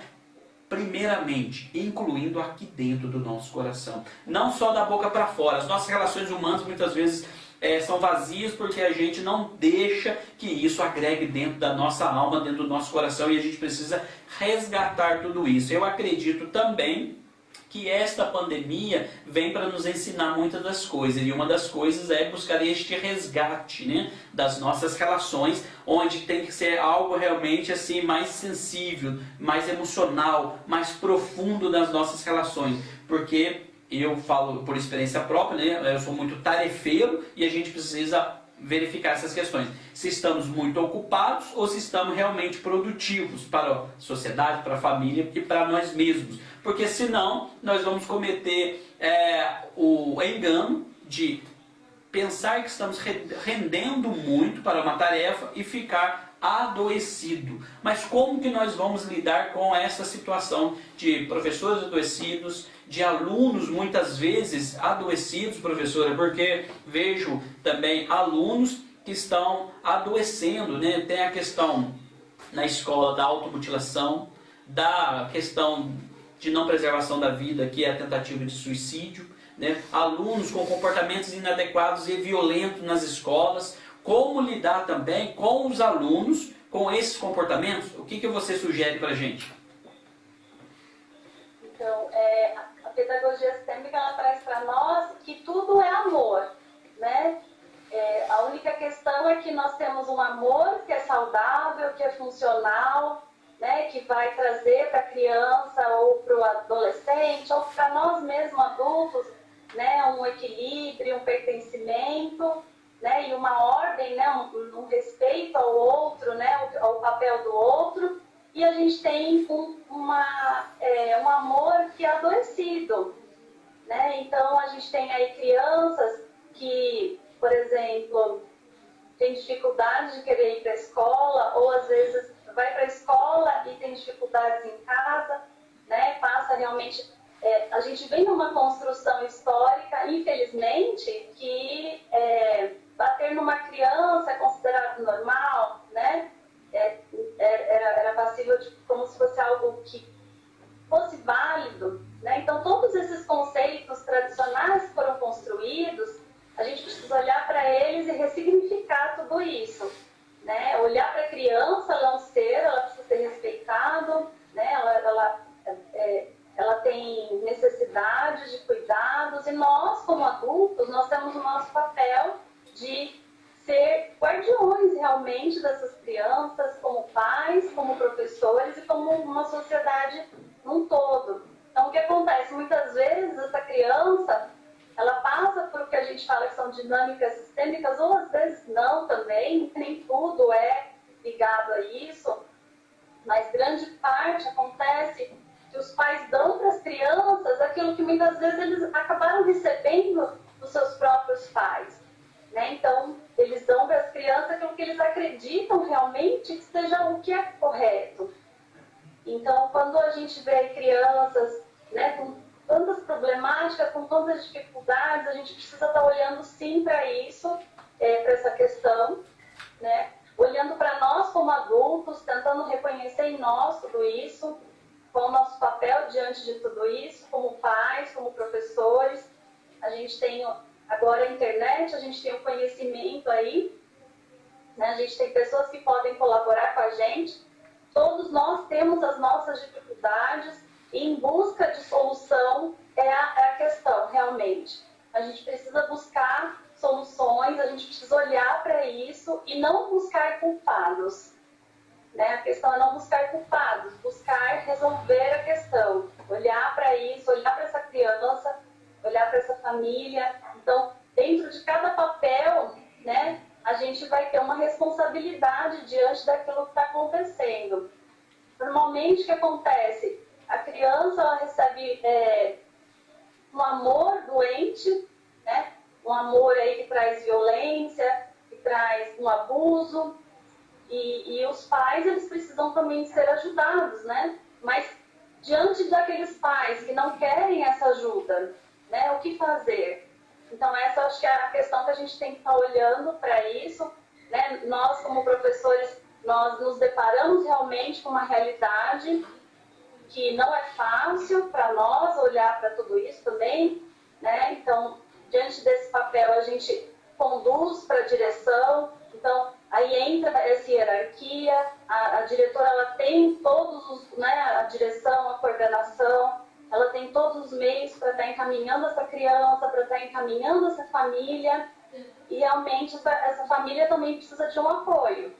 primeiramente, incluindo aqui dentro do nosso coração. Não só da boca para fora. As nossas relações humanas muitas vezes são vazias porque a gente não deixa que isso agregue dentro da nossa alma, dentro do nosso coração, e a gente precisa resgatar tudo isso. Eu acredito também que esta pandemia vem para nos ensinar muitas das coisas, e uma das coisas é buscar este resgate, né, das nossas relações, onde tem que ser algo realmente assim mais sensível, mais emocional, mais profundo nas nossas relações, porque eu falo por experiência própria, né, eu sou muito tarefeiro e a gente precisa verificar essas questões. Se estamos muito ocupados ou se estamos realmente produtivos para a sociedade, para a família e para nós mesmos. Porque senão nós vamos cometer o engano de pensar que estamos rendendo muito para uma tarefa e ficar adoecido. Mas como que nós vamos lidar com essa situação de professores adoecidos, de alunos muitas vezes adoecidos, professora? Porque vejo também alunos que estão adoecendo, né? Tem a questão na escola da automutilação, da questão de não preservação da vida, que é a tentativa de suicídio, né? Alunos com comportamentos inadequados e violentos nas escolas. Como lidar também com os alunos com esses comportamentos? O que você sugere para a gente? Então, a pedagogia sistêmica, ela traz para nós que tudo é amor, né? A única questão é que nós temos um amor que é saudável, que é funcional, né? Que vai trazer para a criança ou para o adolescente ou para nós mesmos adultos, né? Um equilíbrio, um pertencimento, né? E uma ordem, né? Um respeito ao outro, né? Ao papel do outro. E a gente tem um amor que é adoecido, né? Então, a gente tem aí crianças que, por exemplo, tem dificuldade de querer ir para a escola, ou às vezes vai para a escola e tem dificuldades em casa, né? Passa realmente... a gente vem numa construção histórica, infelizmente, que bater numa criança é considerado normal, né? Era passível de como se fosse algo que fosse válido, né? Então, todos esses conceitos tradicionais que foram construídos, a gente precisa olhar para eles e ressignificar tudo isso, né? Olhar para a criança, ela é um ser, ela precisa ser respeitada, né? Ela tem necessidade de cuidados, e nós, como adultos, nós temos o nosso papel de ser guardiões realmente dessas crianças, como pais, como professores e como uma sociedade num todo. Então, o que acontece? Muitas vezes essa criança, ela passa por o que a gente fala que são dinâmicas sistêmicas, ou às vezes não também, nem tudo é ligado a isso, mas grande parte acontece que os pais dão para as crianças aquilo que muitas vezes eles acabaram recebendo dos seus próprios pais, né? Então, eles dão para as crianças aquilo que eles acreditam realmente que seja o que é correto. Então, quando a gente vê crianças, né, com tantas problemáticas, com tantas dificuldades, a gente precisa estar olhando sim para isso, para essa questão, né? Olhando para nós como adultos, tentando reconhecer em nós tudo isso, qual o nosso papel diante de tudo isso, como pais, como professores. A gente tem agora a internet, a gente tem o conhecimento aí, né? A gente tem pessoas que podem colaborar com a gente. Todos nós temos as nossas dificuldades e em busca de solução é a questão, realmente. A gente precisa buscar soluções, a gente precisa olhar para isso e não buscar culpados, né? A questão é não buscar culpados, buscar resolver a questão, olhar para isso, olhar para essa criança, olhar para essa família. Então, dentro de cada papel, né, a gente vai ter uma responsabilidade diante daquilo que está acontecendo. Normalmente, o que acontece? A criança, ela recebe um amor doente, né? Um amor aí que traz violência, que traz um abuso, e os pais, eles precisam também ser ajudados, né? Mas, diante daqueles pais que não querem essa ajuda, né, o que fazer? Então, essa eu acho que é a questão que a gente tem que estar olhando para isso, né? Nós, como professores, nós nos deparamos realmente com uma realidade que não é fácil para nós olhar para tudo isso também, né? Então, diante desse papel, a gente conduz para a direção. Então, aí entra essa hierarquia, a diretora ela tem todos os, né, a direção, a coordenação, ela tem todos os meios para estar encaminhando essa criança, para estar encaminhando essa família, e realmente essa família também precisa de um apoio.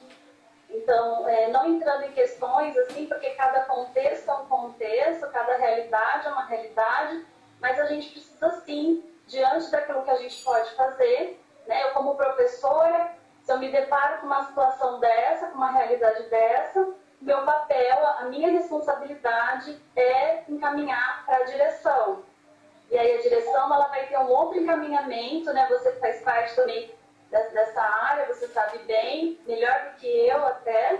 Então, não entrando em questões assim, porque cada contexto é um contexto, cada realidade é uma realidade, mas a gente precisa sim, diante daquilo que a gente pode fazer, né? Eu como professora, se eu me deparo com uma situação dessa, com uma realidade dessa, meu papel, a minha responsabilidade é encaminhar para a direção. E aí a direção ela vai ter um outro encaminhamento, né? Você faz parte também dessa área, você sabe bem, melhor do que eu até.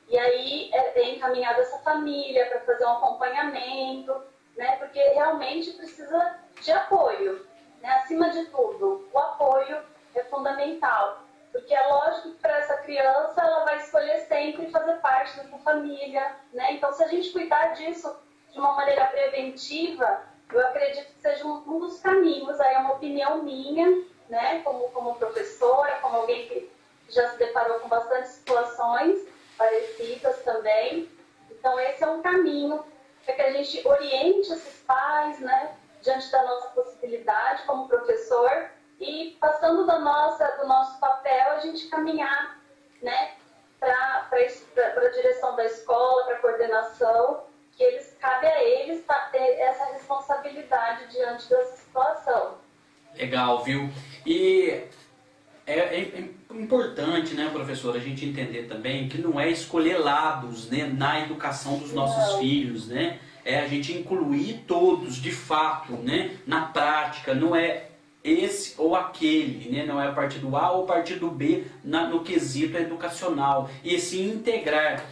E aí é encaminhada essa família para fazer um acompanhamento, né? Porque realmente precisa de apoio, né? Acima de tudo, o apoio é fundamental. Porque é lógico que para essa criança ela vai escolher sempre fazer parte dessa família, né? Então, se a gente cuidar disso de uma maneira preventiva, eu acredito que seja um dos caminhos, aí é uma opinião minha, né? Como professora, como alguém que já se deparou com bastante situações parecidas também. Então, esse é um caminho para que a gente oriente esses pais, né? Diante da nossa possibilidade como professor, e passando do nosso papel, a gente caminhar, né, para a direção da escola, para a coordenação, que cabe a eles ter essa responsabilidade diante dessa situação. Legal, viu? E é importante, né, professora, a gente entender também que não é escolher lados, né, na educação dos nossos filhos, né? É a gente incluir todos, de fato, né, na prática, não é esse ou aquele, né? Não é o partido A ou o partido B no quesito educacional, e sim integrar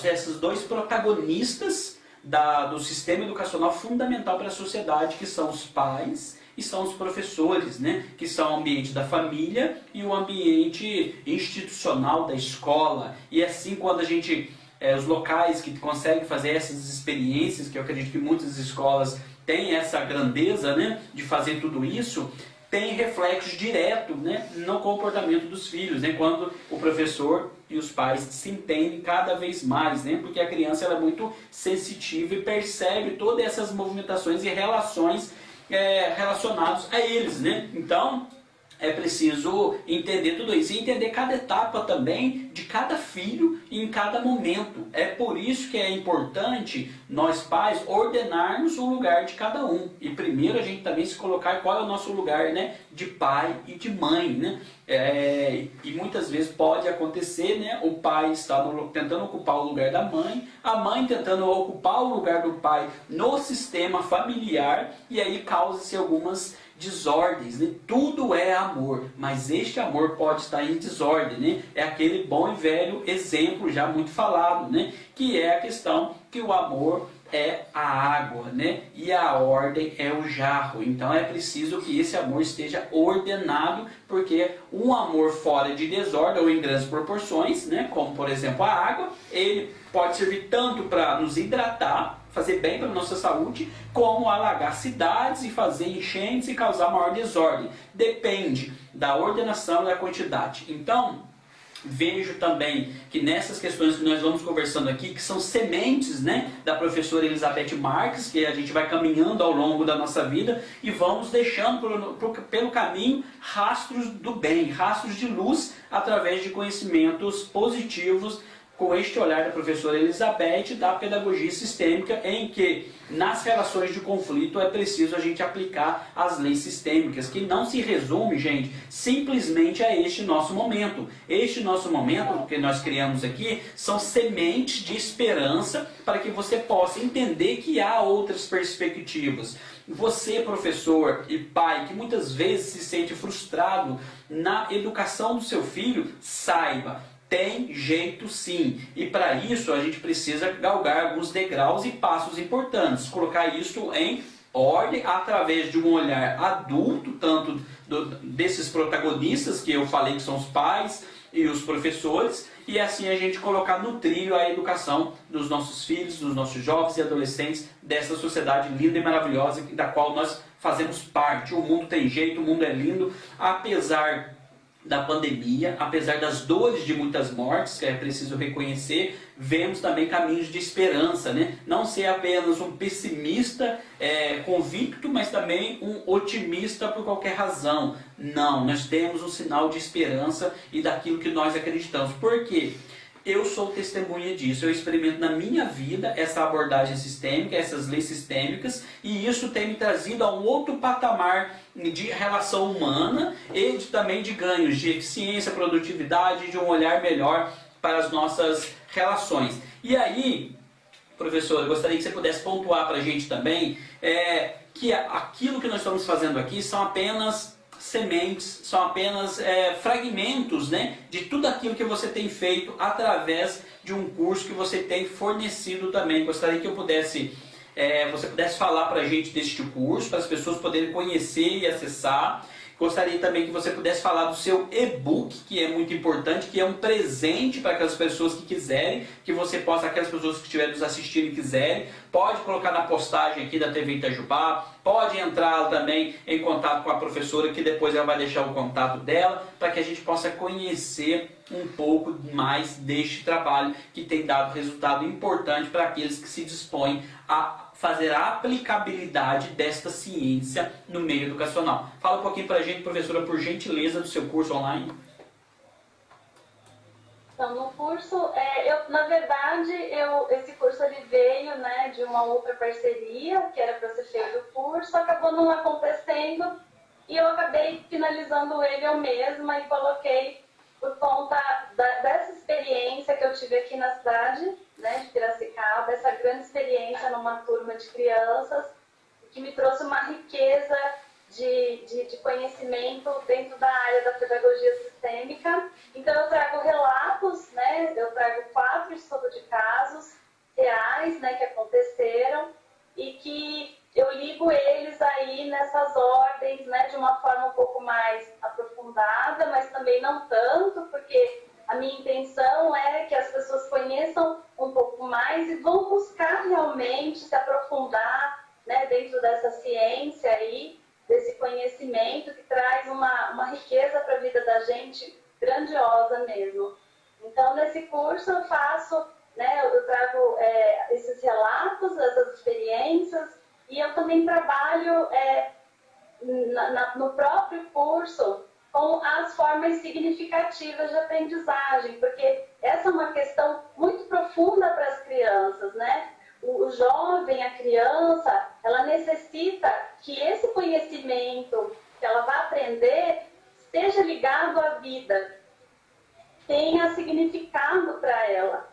esses dois protagonistas do sistema educacional fundamental para a sociedade, que são os pais e são os professores, né? Que são o ambiente da família e o ambiente institucional da escola. E assim, quando a gente, os locais que conseguem fazer essas experiências, que eu acredito que muitas escolas tem essa grandeza, né, de fazer tudo isso, tem reflexo direto, né, no comportamento dos filhos, né, quando o professor e os pais se entendem cada vez mais, né, porque a criança ela é muito sensitiva e percebe todas essas movimentações e relações relacionadas a eles, né. Então é preciso entender tudo isso e entender cada etapa também de cada filho em cada momento. É por isso que é importante nós pais ordenarmos o lugar de cada um. E primeiro a gente também se colocar qual é o nosso lugar, né, de pai e de mãe, né? E muitas vezes pode acontecer, né, o pai está tentando ocupar o lugar da mãe, a mãe tentando ocupar o lugar do pai no sistema familiar, e aí causa-se algumas desordens, né? Tudo é amor, mas este amor pode estar em desordem, né? É aquele bom e velho exemplo já muito falado, né? Que é a questão que o amor é a água, né? E a ordem é o jarro. Então é preciso que esse amor esteja ordenado, porque um amor fora de desordem ou em grandes proporções, né? Como por exemplo a água, ele pode servir tanto para nos hidratar, fazer bem para a nossa saúde, como alagar cidades e fazer enchentes e causar maior desordem. Depende da ordenação e da quantidade. Então, vejo também que nessas questões que nós vamos conversando aqui, que são sementes, né, da professora Elizabeth Marques, que a gente vai caminhando ao longo da nossa vida e vamos deixando pelo caminho rastros do bem, rastros de luz, através de conhecimentos positivos, com este olhar da professora Elizabeth da pedagogia sistêmica, em que nas relações de conflito é preciso a gente aplicar as leis sistêmicas, que não se resume, gente, simplesmente a este nosso momento. Este nosso momento que nós criamos aqui são sementes de esperança para que você possa entender que há outras perspectivas. Você, professor e pai, que muitas vezes se sente frustrado na educação do seu filho, saiba, tem jeito sim, e para isso a gente precisa galgar alguns degraus e passos importantes, colocar isso em ordem através de um olhar adulto, tanto desses protagonistas que eu falei que são os pais e os professores, e assim a gente colocar no trilho a educação dos nossos filhos, dos nossos jovens e adolescentes, dessa sociedade linda e maravilhosa da qual nós fazemos parte. O mundo tem jeito, o mundo é lindo, apesar da pandemia, apesar das dores de muitas mortes, que é preciso reconhecer, vemos também caminhos de esperança, né? Não ser apenas um pessimista convicto, mas também um otimista por qualquer razão. Não, nós temos um sinal de esperança e daquilo que nós acreditamos. Por quê? Eu sou testemunha disso, eu experimento na minha vida essa abordagem sistêmica, essas leis sistêmicas, e isso tem me trazido a um outro patamar de relação humana e também de ganhos de eficiência, produtividade, de um olhar melhor para as nossas relações. E aí, professor, eu gostaria que você pudesse pontuar para a gente também que aquilo que nós estamos fazendo aqui são apenas sementes, são apenas fragmentos, né, de tudo aquilo que você tem feito através de um curso que você tem fornecido também. Gostaria que você pudesse falar para a gente deste curso, para as pessoas poderem conhecer e acessar. Gostaria também que você pudesse falar do seu e-book, que é muito importante, que é um presente para aquelas pessoas que quiserem, que você possa, aquelas pessoas que estiverem nos assistindo e quiserem, pode colocar na postagem aqui da TV Itajubá, pode entrar também em contato com a professora, que depois ela vai deixar o contato dela, para que a gente possa conhecer um pouco mais deste trabalho, que tem dado resultado importante para aqueles que se dispõem a fazer a aplicabilidade desta ciência no meio educacional. Fala um pouquinho para a gente, professora, por gentileza, do seu curso online. Então, no curso, na verdade, esse curso ele veio, né, de uma outra parceria, que era para ser feito o curso, acabou não acontecendo, e eu acabei finalizando ele eu mesma e coloquei por conta dessa experiência que eu tive aqui na cidade, né, de Piracicaba, essa grande experiência numa turma de crianças, que me trouxe uma riqueza de conhecimento dentro da área da pedagogia sistêmica. Então eu trago relatos, né, eu trago 4 estudos de casos reais, né, que aconteceram, e que eu ligo eles aí nessas ordens, né, de uma forma um pouco mais aprofundada, mas também não tanto, porque a minha intenção é que as pessoas conheçam um pouco mais e vão buscar realmente se aprofundar, né, dentro dessa ciência aí, desse conhecimento que traz uma riqueza para a vida da gente grandiosa mesmo. Então, nesse curso eu faço, né, eu trago esses relatos, essas experiências, e eu também trabalho no próprio curso com as formas significativas de aprendizagem, porque essa é uma questão muito profunda para as crianças, né? O jovem, a criança, ela necessita que esse conhecimento que ela vai aprender esteja ligado à vida, tenha significado para ela,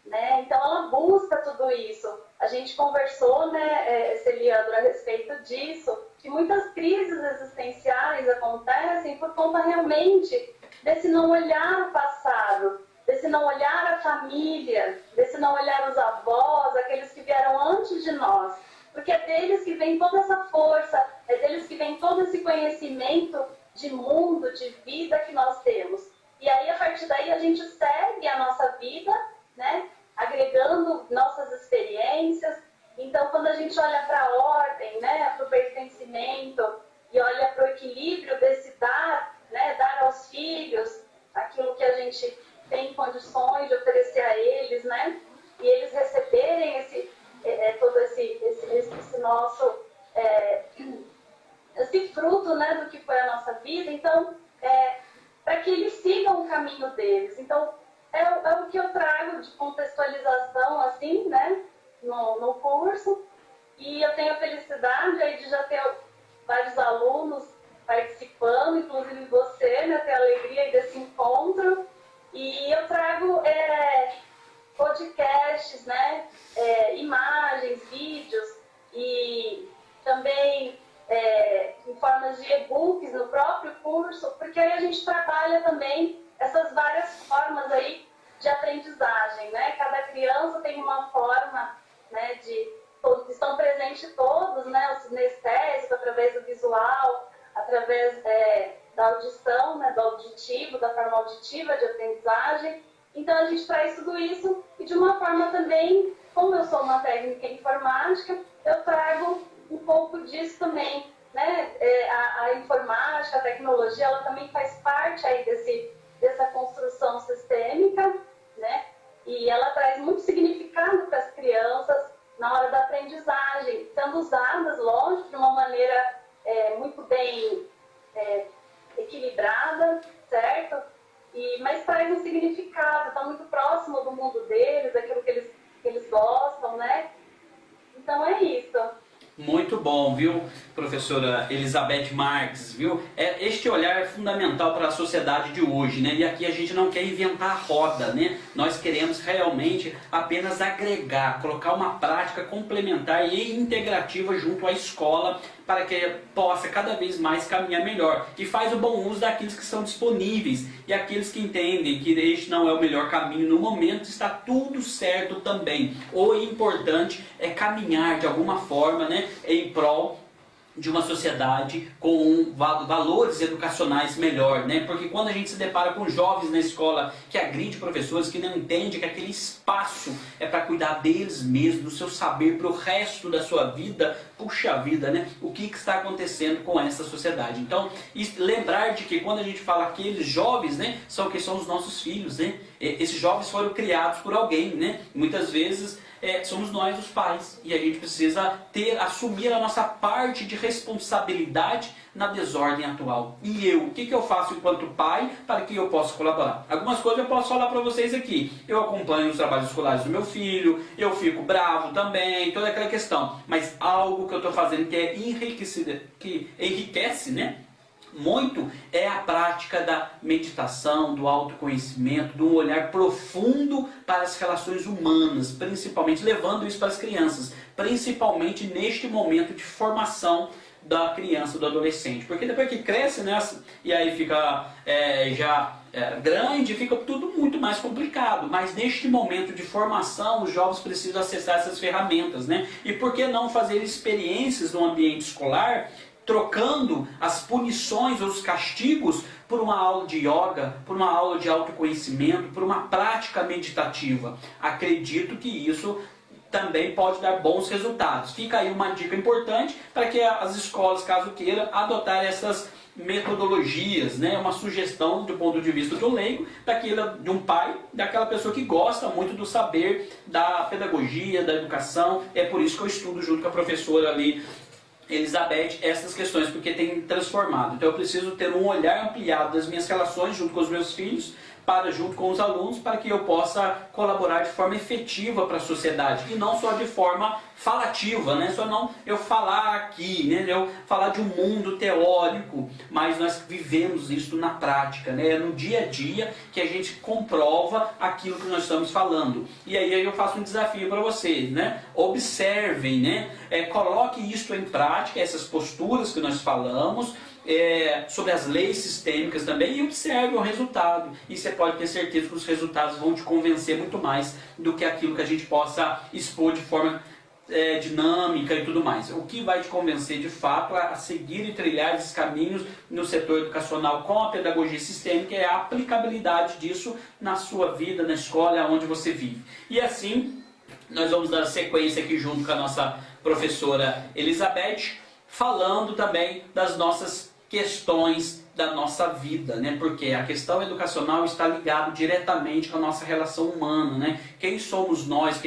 né? Então ela busca tudo isso. A gente conversou, né, Celiandro, a respeito disso, que muitas crises existenciais acontecem por conta realmente desse não olhar o passado, desse não olhar a família, desse não olhar os avós, aqueles que vieram antes de nós. Porque é deles que vem toda essa força, é deles que vem todo esse conhecimento de mundo, de vida que nós temos. E aí, a partir daí, a gente segue a nossa vida, né, agregando nossas experiências. Então, quando a gente olha para a ordem, né, para o pertencimento, e olha para o equilíbrio desse dar, né, dar aos filhos aquilo que a gente tem condições de oferecer a eles, né, e eles receberem todo esse nosso esse fruto, né, do que foi a nossa vida. Então, para que eles sigam o caminho deles. Então, é o que eu trago de contextualização, assim, né, no curso. E eu tenho a felicidade aí de já ter vários alunos participando, inclusive você, né, ter a alegria aí desse encontro. E eu trago podcasts, né, imagens, vídeos e também em formas de e-books no próprio curso, porque aí a gente trabalha também essas várias formas aí de aprendizagem, né? Cada criança tem uma forma, né, estão presentes todos, né, o sinestésico, através do visual, através da audição, né, do auditivo, da forma auditiva de aprendizagem, Então a gente traz tudo isso e de uma forma também, como eu sou uma técnica em informática, eu trago um pouco disso também, né? A informática, a tecnologia, ela também faz parte aí dessa construção sistêmica, né? E ela traz muito significado para as crianças na hora da aprendizagem, sendo usadas, lógico, de uma maneira muito bem equilibrada, certo? Mas traz um significado, está muito próximo do mundo deles, daquilo que eles gostam, né? Então é isso. Muito bom, viu, professora Elizabeth Marques, viu? Este olhar é fundamental para a sociedade de hoje, né? E aqui a gente não quer inventar a roda, né? Nós queremos realmente apenas agregar, colocar uma prática complementar e integrativa junto à escola para que possa cada vez mais caminhar melhor. E faz o bom uso daqueles que são disponíveis e aqueles que entendem que este não é o melhor caminho no momento, está tudo certo também. O importante é caminhar de alguma forma, né, em prol de uma sociedade com valores educacionais melhor, né? Porque quando a gente se depara com jovens na escola que agride professores, que não entende que aquele espaço é para cuidar deles mesmos, do seu saber para o resto da sua vida, puxa vida, né? O que está acontecendo com essa sociedade? Então, lembrar de que quando a gente fala aqueles jovens, né, são os nossos filhos, né? Esses jovens foram criados por alguém, né? Muitas vezes somos nós os pais e a gente precisa assumir a nossa parte de responsabilidade na desordem atual. E o que eu faço enquanto pai para que eu possa colaborar? Algumas coisas eu posso falar para vocês aqui. Eu acompanho os trabalhos escolares do meu filho, eu fico bravo também, toda aquela questão. Mas algo que eu estou fazendo que é enriquecido, que enriquece, né? Muito é a prática da meditação, do autoconhecimento, do olhar profundo para as relações humanas, principalmente levando isso para as crianças, principalmente neste momento de formação da criança, do adolescente, porque depois que cresce, né, e aí fica grande, fica tudo muito mais complicado, mas neste momento de formação os jovens precisam acessar essas ferramentas, né? E por que não fazer experiências no ambiente escolar, trocando as punições ou os castigos por uma aula de yoga, por uma aula de autoconhecimento, por uma prática meditativa. Acredito que isso também pode dar bons resultados. Fica aí uma dica importante para que as escolas, caso queiram, adotar essas metodologias, né? Uma sugestão do ponto de vista do leigo, de um pai, daquela pessoa que gosta muito do saber, da pedagogia, da educação. É por isso que eu estudo junto com a professora ali, Elizabeth, essas questões, porque tem transformado. Então eu preciso ter um olhar ampliado das minhas relações junto com os meus filhos, junto com os alunos, para que eu possa colaborar de forma efetiva para a sociedade e não só de forma falativa, né? Só não eu falar aqui, né? Eu falar de um mundo teórico, mas nós vivemos isso na prática, né? É no dia a dia que a gente comprova aquilo que nós estamos falando. E aí eu faço um desafio para vocês, né? Observem, né? Coloque isso em prática, essas posturas que nós falamos, sobre as leis sistêmicas também, e observe o resultado. E você pode ter certeza que os resultados vão te convencer muito mais do que aquilo que a gente possa expor de forma dinâmica e tudo mais. O que vai te convencer de fato a seguir e trilhar esses caminhos no setor educacional com a pedagogia sistêmica é a aplicabilidade disso na sua vida, na escola, onde você vive. E assim, nós vamos dar sequência aqui junto com a nossa professora Elizabeth, falando também das nossas questões da nossa vida, né? Porque a questão educacional está ligada diretamente com a nossa relação humana, né? Quem somos nós,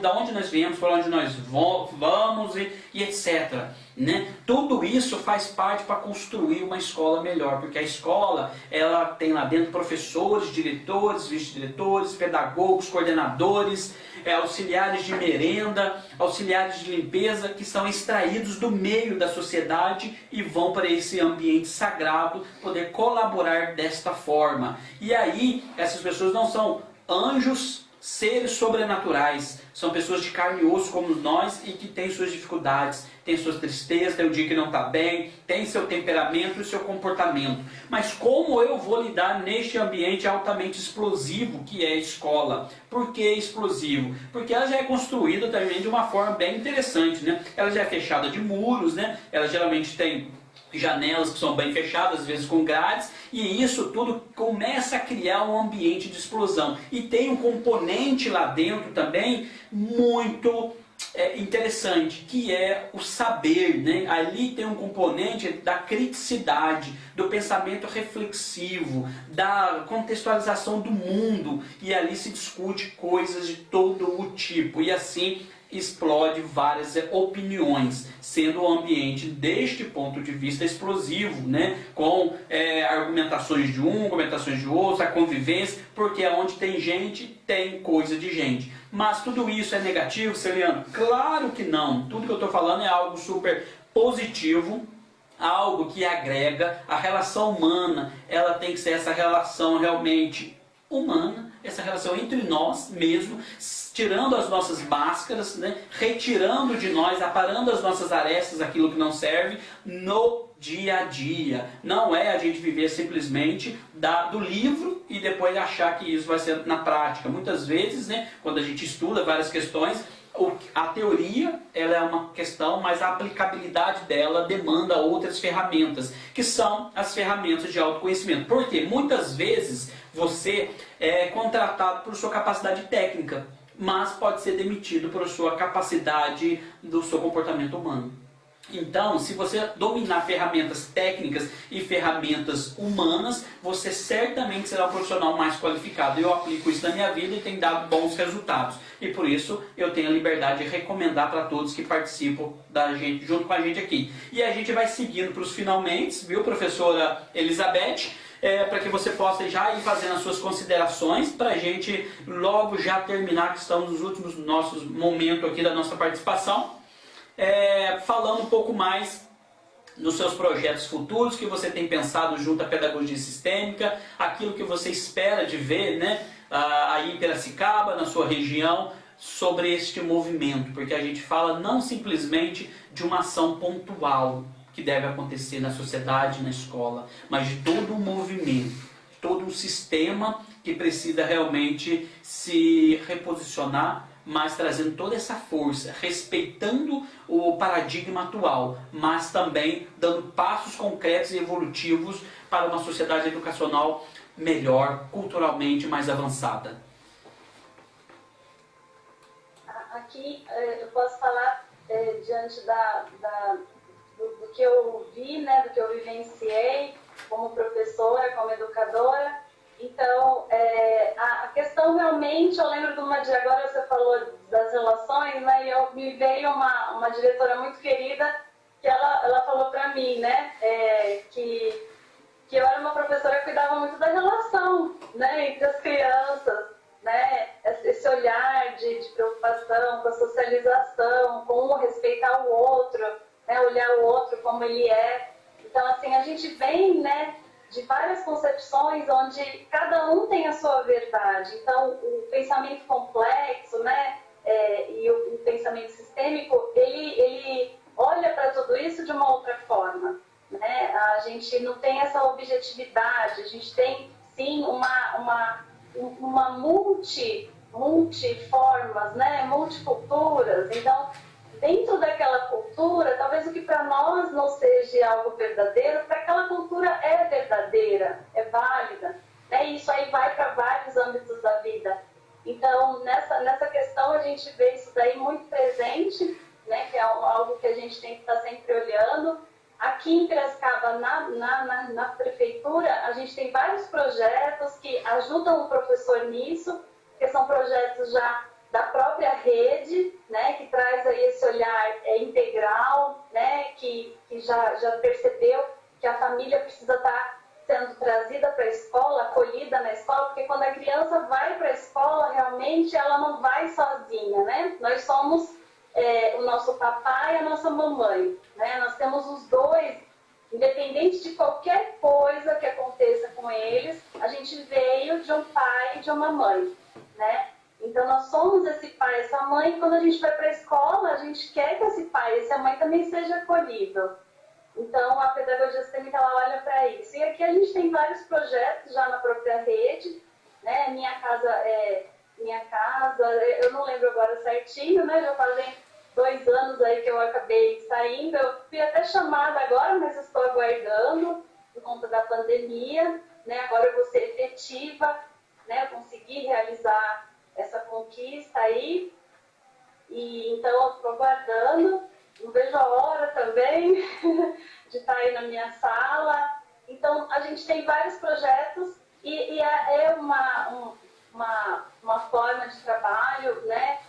da onde nós viemos, para onde nós vamos e etc. Né? Tudo isso faz parte para construir uma escola melhor, porque a escola ela tem lá dentro professores, diretores, vice-diretores, pedagogos, coordenadores, auxiliares de merenda, auxiliares de limpeza, que são extraídos do meio da sociedade e vão para esse ambiente sagrado poder colaborar desta forma. E aí essas pessoas não são anjos, seres sobrenaturais, são pessoas de carne e osso como nós e que têm suas dificuldades, tem suas tristezas, tem um dia que não está bem, tem seu temperamento e seu comportamento. Mas como eu vou lidar neste ambiente altamente explosivo que é a escola? Por que explosivo? Porque ela já é construída também de uma forma bem interessante, né? Ela já é fechada de muros, né? Ela geralmente tem janelas que são bem fechadas, às vezes com grades, e isso tudo começa a criar um ambiente de explosão. E tem um componente lá dentro também muito interessante, que é o saber, né? Ali tem um componente da criticidade, do pensamento reflexivo, da contextualização do mundo, e ali se discute coisas de todo o tipo, e assim explode várias opiniões, sendo o ambiente deste ponto de vista explosivo, né? Com argumentações de um, argumentações de outro, a convivência, porque onde tem gente, tem coisa de gente. Mas tudo isso é negativo, Celiano? Claro que não. Tudo que eu estou falando é algo super positivo, algo que agrega. A relação humana, ela tem que ser essa relação realmente humana, essa relação entre nós mesmo, tirando as nossas máscaras, né? Retirando de nós, aparando as nossas arestas, aquilo que não serve, no dia a dia. Não é a gente viver simplesmente do livro e depois achar que isso vai ser na prática. Muitas vezes, né, quando a gente estuda várias questões, a teoria ela é uma questão, mas a aplicabilidade dela demanda outras ferramentas, que são as ferramentas de autoconhecimento. Porque muitas vezes você é contratado por sua capacidade técnica, mas pode ser demitido por sua capacidade do seu comportamento humano. Então, se você dominar ferramentas técnicas e ferramentas humanas, você certamente será um profissional mais qualificado. Eu aplico isso na minha vida e tem dado bons resultados. E por isso eu tenho a liberdade de recomendar para todos que participam da gente, junto com a gente aqui. E a gente vai seguindo para os finalmente, viu, professora Elizabeth? Para que você possa já ir fazendo as suas considerações, para a gente logo já terminar, que estamos nos últimos nossos momentos aqui da nossa participação. Falando um pouco mais nos seus projetos futuros, que você tem pensado junto à pedagogia sistêmica, aquilo que você espera de ver, né, aí em Piracicaba, na sua região, sobre este movimento, porque a gente fala não simplesmente de uma ação pontual que deve acontecer na sociedade, na escola, mas de todo um movimento, todo um sistema que precisa realmente se reposicionar, mas trazendo toda essa força, respeitando o paradigma atual, mas também dando passos concretos e evolutivos para uma sociedade educacional melhor, culturalmente mais avançada. Aqui eu posso falar diante do que eu vi, né, do que eu vivenciei como professora, como educadora. Então, a questão realmente, eu lembro de uma de agora você falou das relações, né, e me veio uma diretora muito querida que ela falou para mim, né, que eu era uma professora que cuidava muito da relação, né, entre as crianças, né, esse olhar de preocupação com a socialização, com o respeitar o outro, né, olhar o outro como ele é. Então, assim, a gente vem, né, de várias concepções onde cada um tem a sua verdade. Então, o pensamento complexo, né, e o pensamento sistêmico, ele olha para tudo isso de uma outra forma, né? A gente não tem essa objetividade, a gente tem, sim, uma multiformas, né, multiculturas. Então, dentro daquela cultura, talvez o que para nós não seja algo verdadeiro, para aquela cultura é verdadeira, é válida, né? E isso aí vai para vários âmbitos da vida. Então, nessa questão, a gente vê isso daí muito presente, né? Que é algo que a gente tem que estar sempre olhando. Aqui em Piracicaba, na prefeitura, a gente tem vários projetos que ajudam o professor nisso, que são projetos já da própria rede, né, que traz aí esse olhar integral, né, que já percebeu que a família precisa estar sendo trazida para a escola, acolhida na escola, porque quando a criança vai para a escola, realmente ela não vai sozinha, né? Nós somos o nosso papai e a nossa mamãe, né? Nós temos os dois, independente de qualquer coisa que aconteça com eles, a gente veio de um pai e de uma mãe, né? Então, nós somos esse pai e essa mãe, e quando a gente vai para a escola, a gente quer que esse pai e essa mãe também seja acolhido. Então, a pedagogia sistêmica, ela olha para isso. E aqui a gente tem vários projetos já na própria rede, né? Minha casa, eu não lembro agora certinho, né? Já fazem 2 anos aí que eu acabei saindo. Eu fui até chamada agora, mas estou aguardando por conta da pandemia, né? Agora eu vou ser efetiva, né? Eu consegui realizar essa conquista aí, e então eu estou aguardando. Não vejo a hora também de estar aí na minha sala. Então, a gente tem vários projetos e é uma forma de trabalho, né,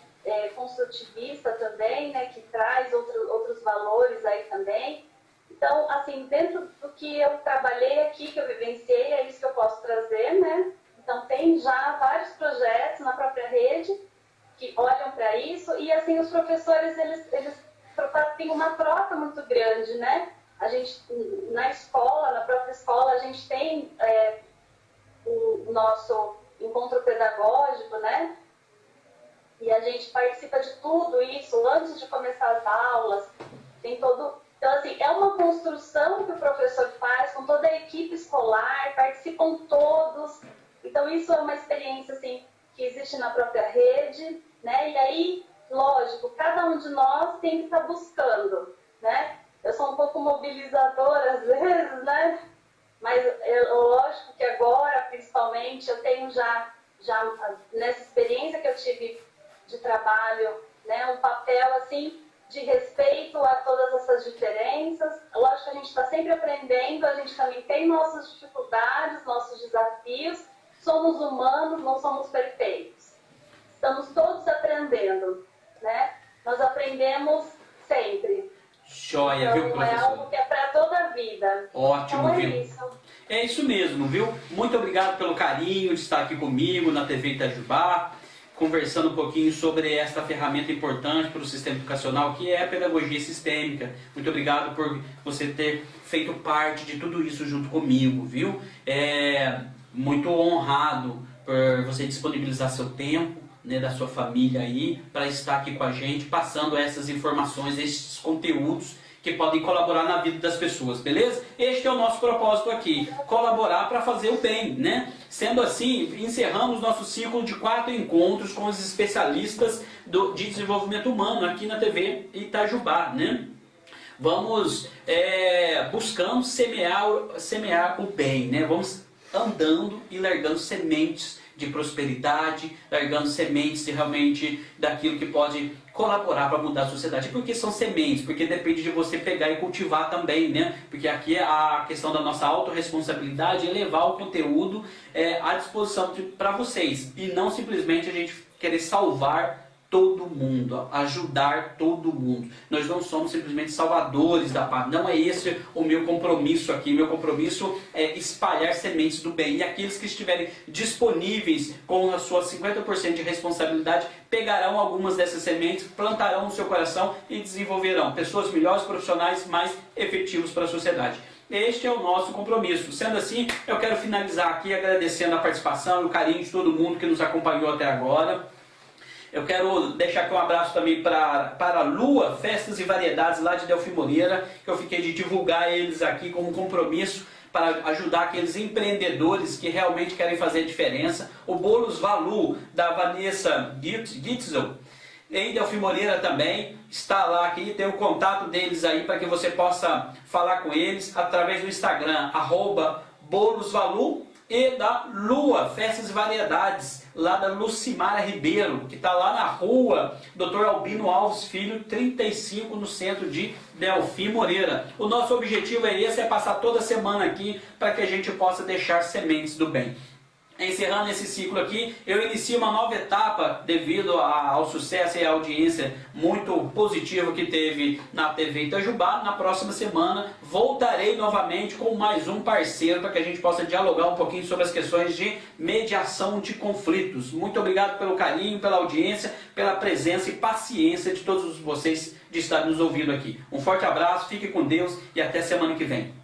construtivista também, né, que traz outros valores aí também. Então, assim, dentro do que eu trabalhei aqui, que eu vivenciei, é isso que eu posso trazer, né? Então, tem já vários projetos na própria rede que olham para isso e, assim, os professores, eles têm uma troca muito grande, né? A gente, na escola, na própria escola, a gente tem o nosso encontro pedagógico, né? E a gente participa de tudo isso antes de começar as aulas. Tem todo... Então, assim, é uma construção que o professor faz com toda a equipe escolar, participam todos. Então, isso é uma experiência, assim, que existe na própria rede, né? E aí, lógico, cada um de nós tem que estar buscando, né? Eu sou um pouco mobilizadora às vezes, né? Mas é lógico que agora, principalmente, eu tenho já nessa experiência que eu tive de trabalho, né, um papel assim de respeito a todas essas diferenças. Lógico que a gente está sempre aprendendo, a gente também tem nossas dificuldades, nossos desafios. Somos humanos, não somos perfeitos. Estamos todos aprendendo, né? Nós aprendemos sempre. Joia, então, viu, professor? É algo que é para toda a vida. Ótimo, então, viu? Isso. É isso mesmo, viu? Muito obrigado pelo carinho de estar aqui comigo na TV Itajubá, conversando um pouquinho sobre esta ferramenta importante para o sistema educacional, que é a pedagogia sistêmica. Muito obrigado por você ter feito parte de tudo isso junto comigo, viu? Muito honrado por você disponibilizar seu tempo, né, da sua família aí, para estar aqui com a gente, passando essas informações, esses conteúdos que podem colaborar na vida das pessoas, beleza? Este é o nosso propósito aqui, colaborar para fazer o bem, né? Sendo assim, encerramos nosso ciclo de 4 encontros com os especialistas de desenvolvimento humano aqui na TV Itajubá, né? Vamos buscando semear o bem, né? Vamos andando e largando sementes de prosperidade, largando sementes realmente daquilo que pode colaborar para mudar a sociedade. Por que são sementes? Porque depende de você pegar e cultivar também, né? Porque aqui a questão da nossa autorresponsabilidade é levar o conteúdo à disposição para vocês e não simplesmente a gente querer salvar todo mundo, ajudar todo mundo. Nós não somos simplesmente salvadores da paz. Não é esse o meu compromisso aqui. Meu compromisso é espalhar sementes do bem. E aqueles que estiverem disponíveis com a sua 50% de responsabilidade, pegarão algumas dessas sementes, plantarão no seu coração e desenvolverão pessoas melhores, profissionais mais efetivos para a sociedade. Este é o nosso compromisso. Sendo assim, eu quero finalizar aqui agradecendo a participação e o carinho de todo mundo que nos acompanhou até agora. Eu quero deixar aqui um abraço também para a Lua Festas e Variedades lá de Delfim Moreira, que eu fiquei de divulgar eles aqui como compromisso para ajudar aqueles empreendedores que realmente querem fazer a diferença. O Bolos Valu, da Vanessa Gitzel, em Delfim Moreira também, está lá aqui, tem o contato deles aí para que você possa falar com eles através do Instagram, @bolosvalu, e da Lua Festas e Variedades, lá da Lucimara Ribeiro, que está lá na rua Dr. Albino Alves Filho, 35, no centro de Delfim Moreira. O nosso objetivo é esse, é passar toda semana aqui para que a gente possa deixar sementes do bem. Encerrando esse ciclo aqui, eu inicio uma nova etapa devido ao sucesso e à audiência muito positiva que teve na TV Itajubá. Na próxima semana voltarei novamente com mais um parceiro para que a gente possa dialogar um pouquinho sobre as questões de mediação de conflitos. Muito obrigado pelo carinho, pela audiência, pela presença e paciência de todos vocês de estar nos ouvindo aqui. Um forte abraço, fique com Deus e até semana que vem.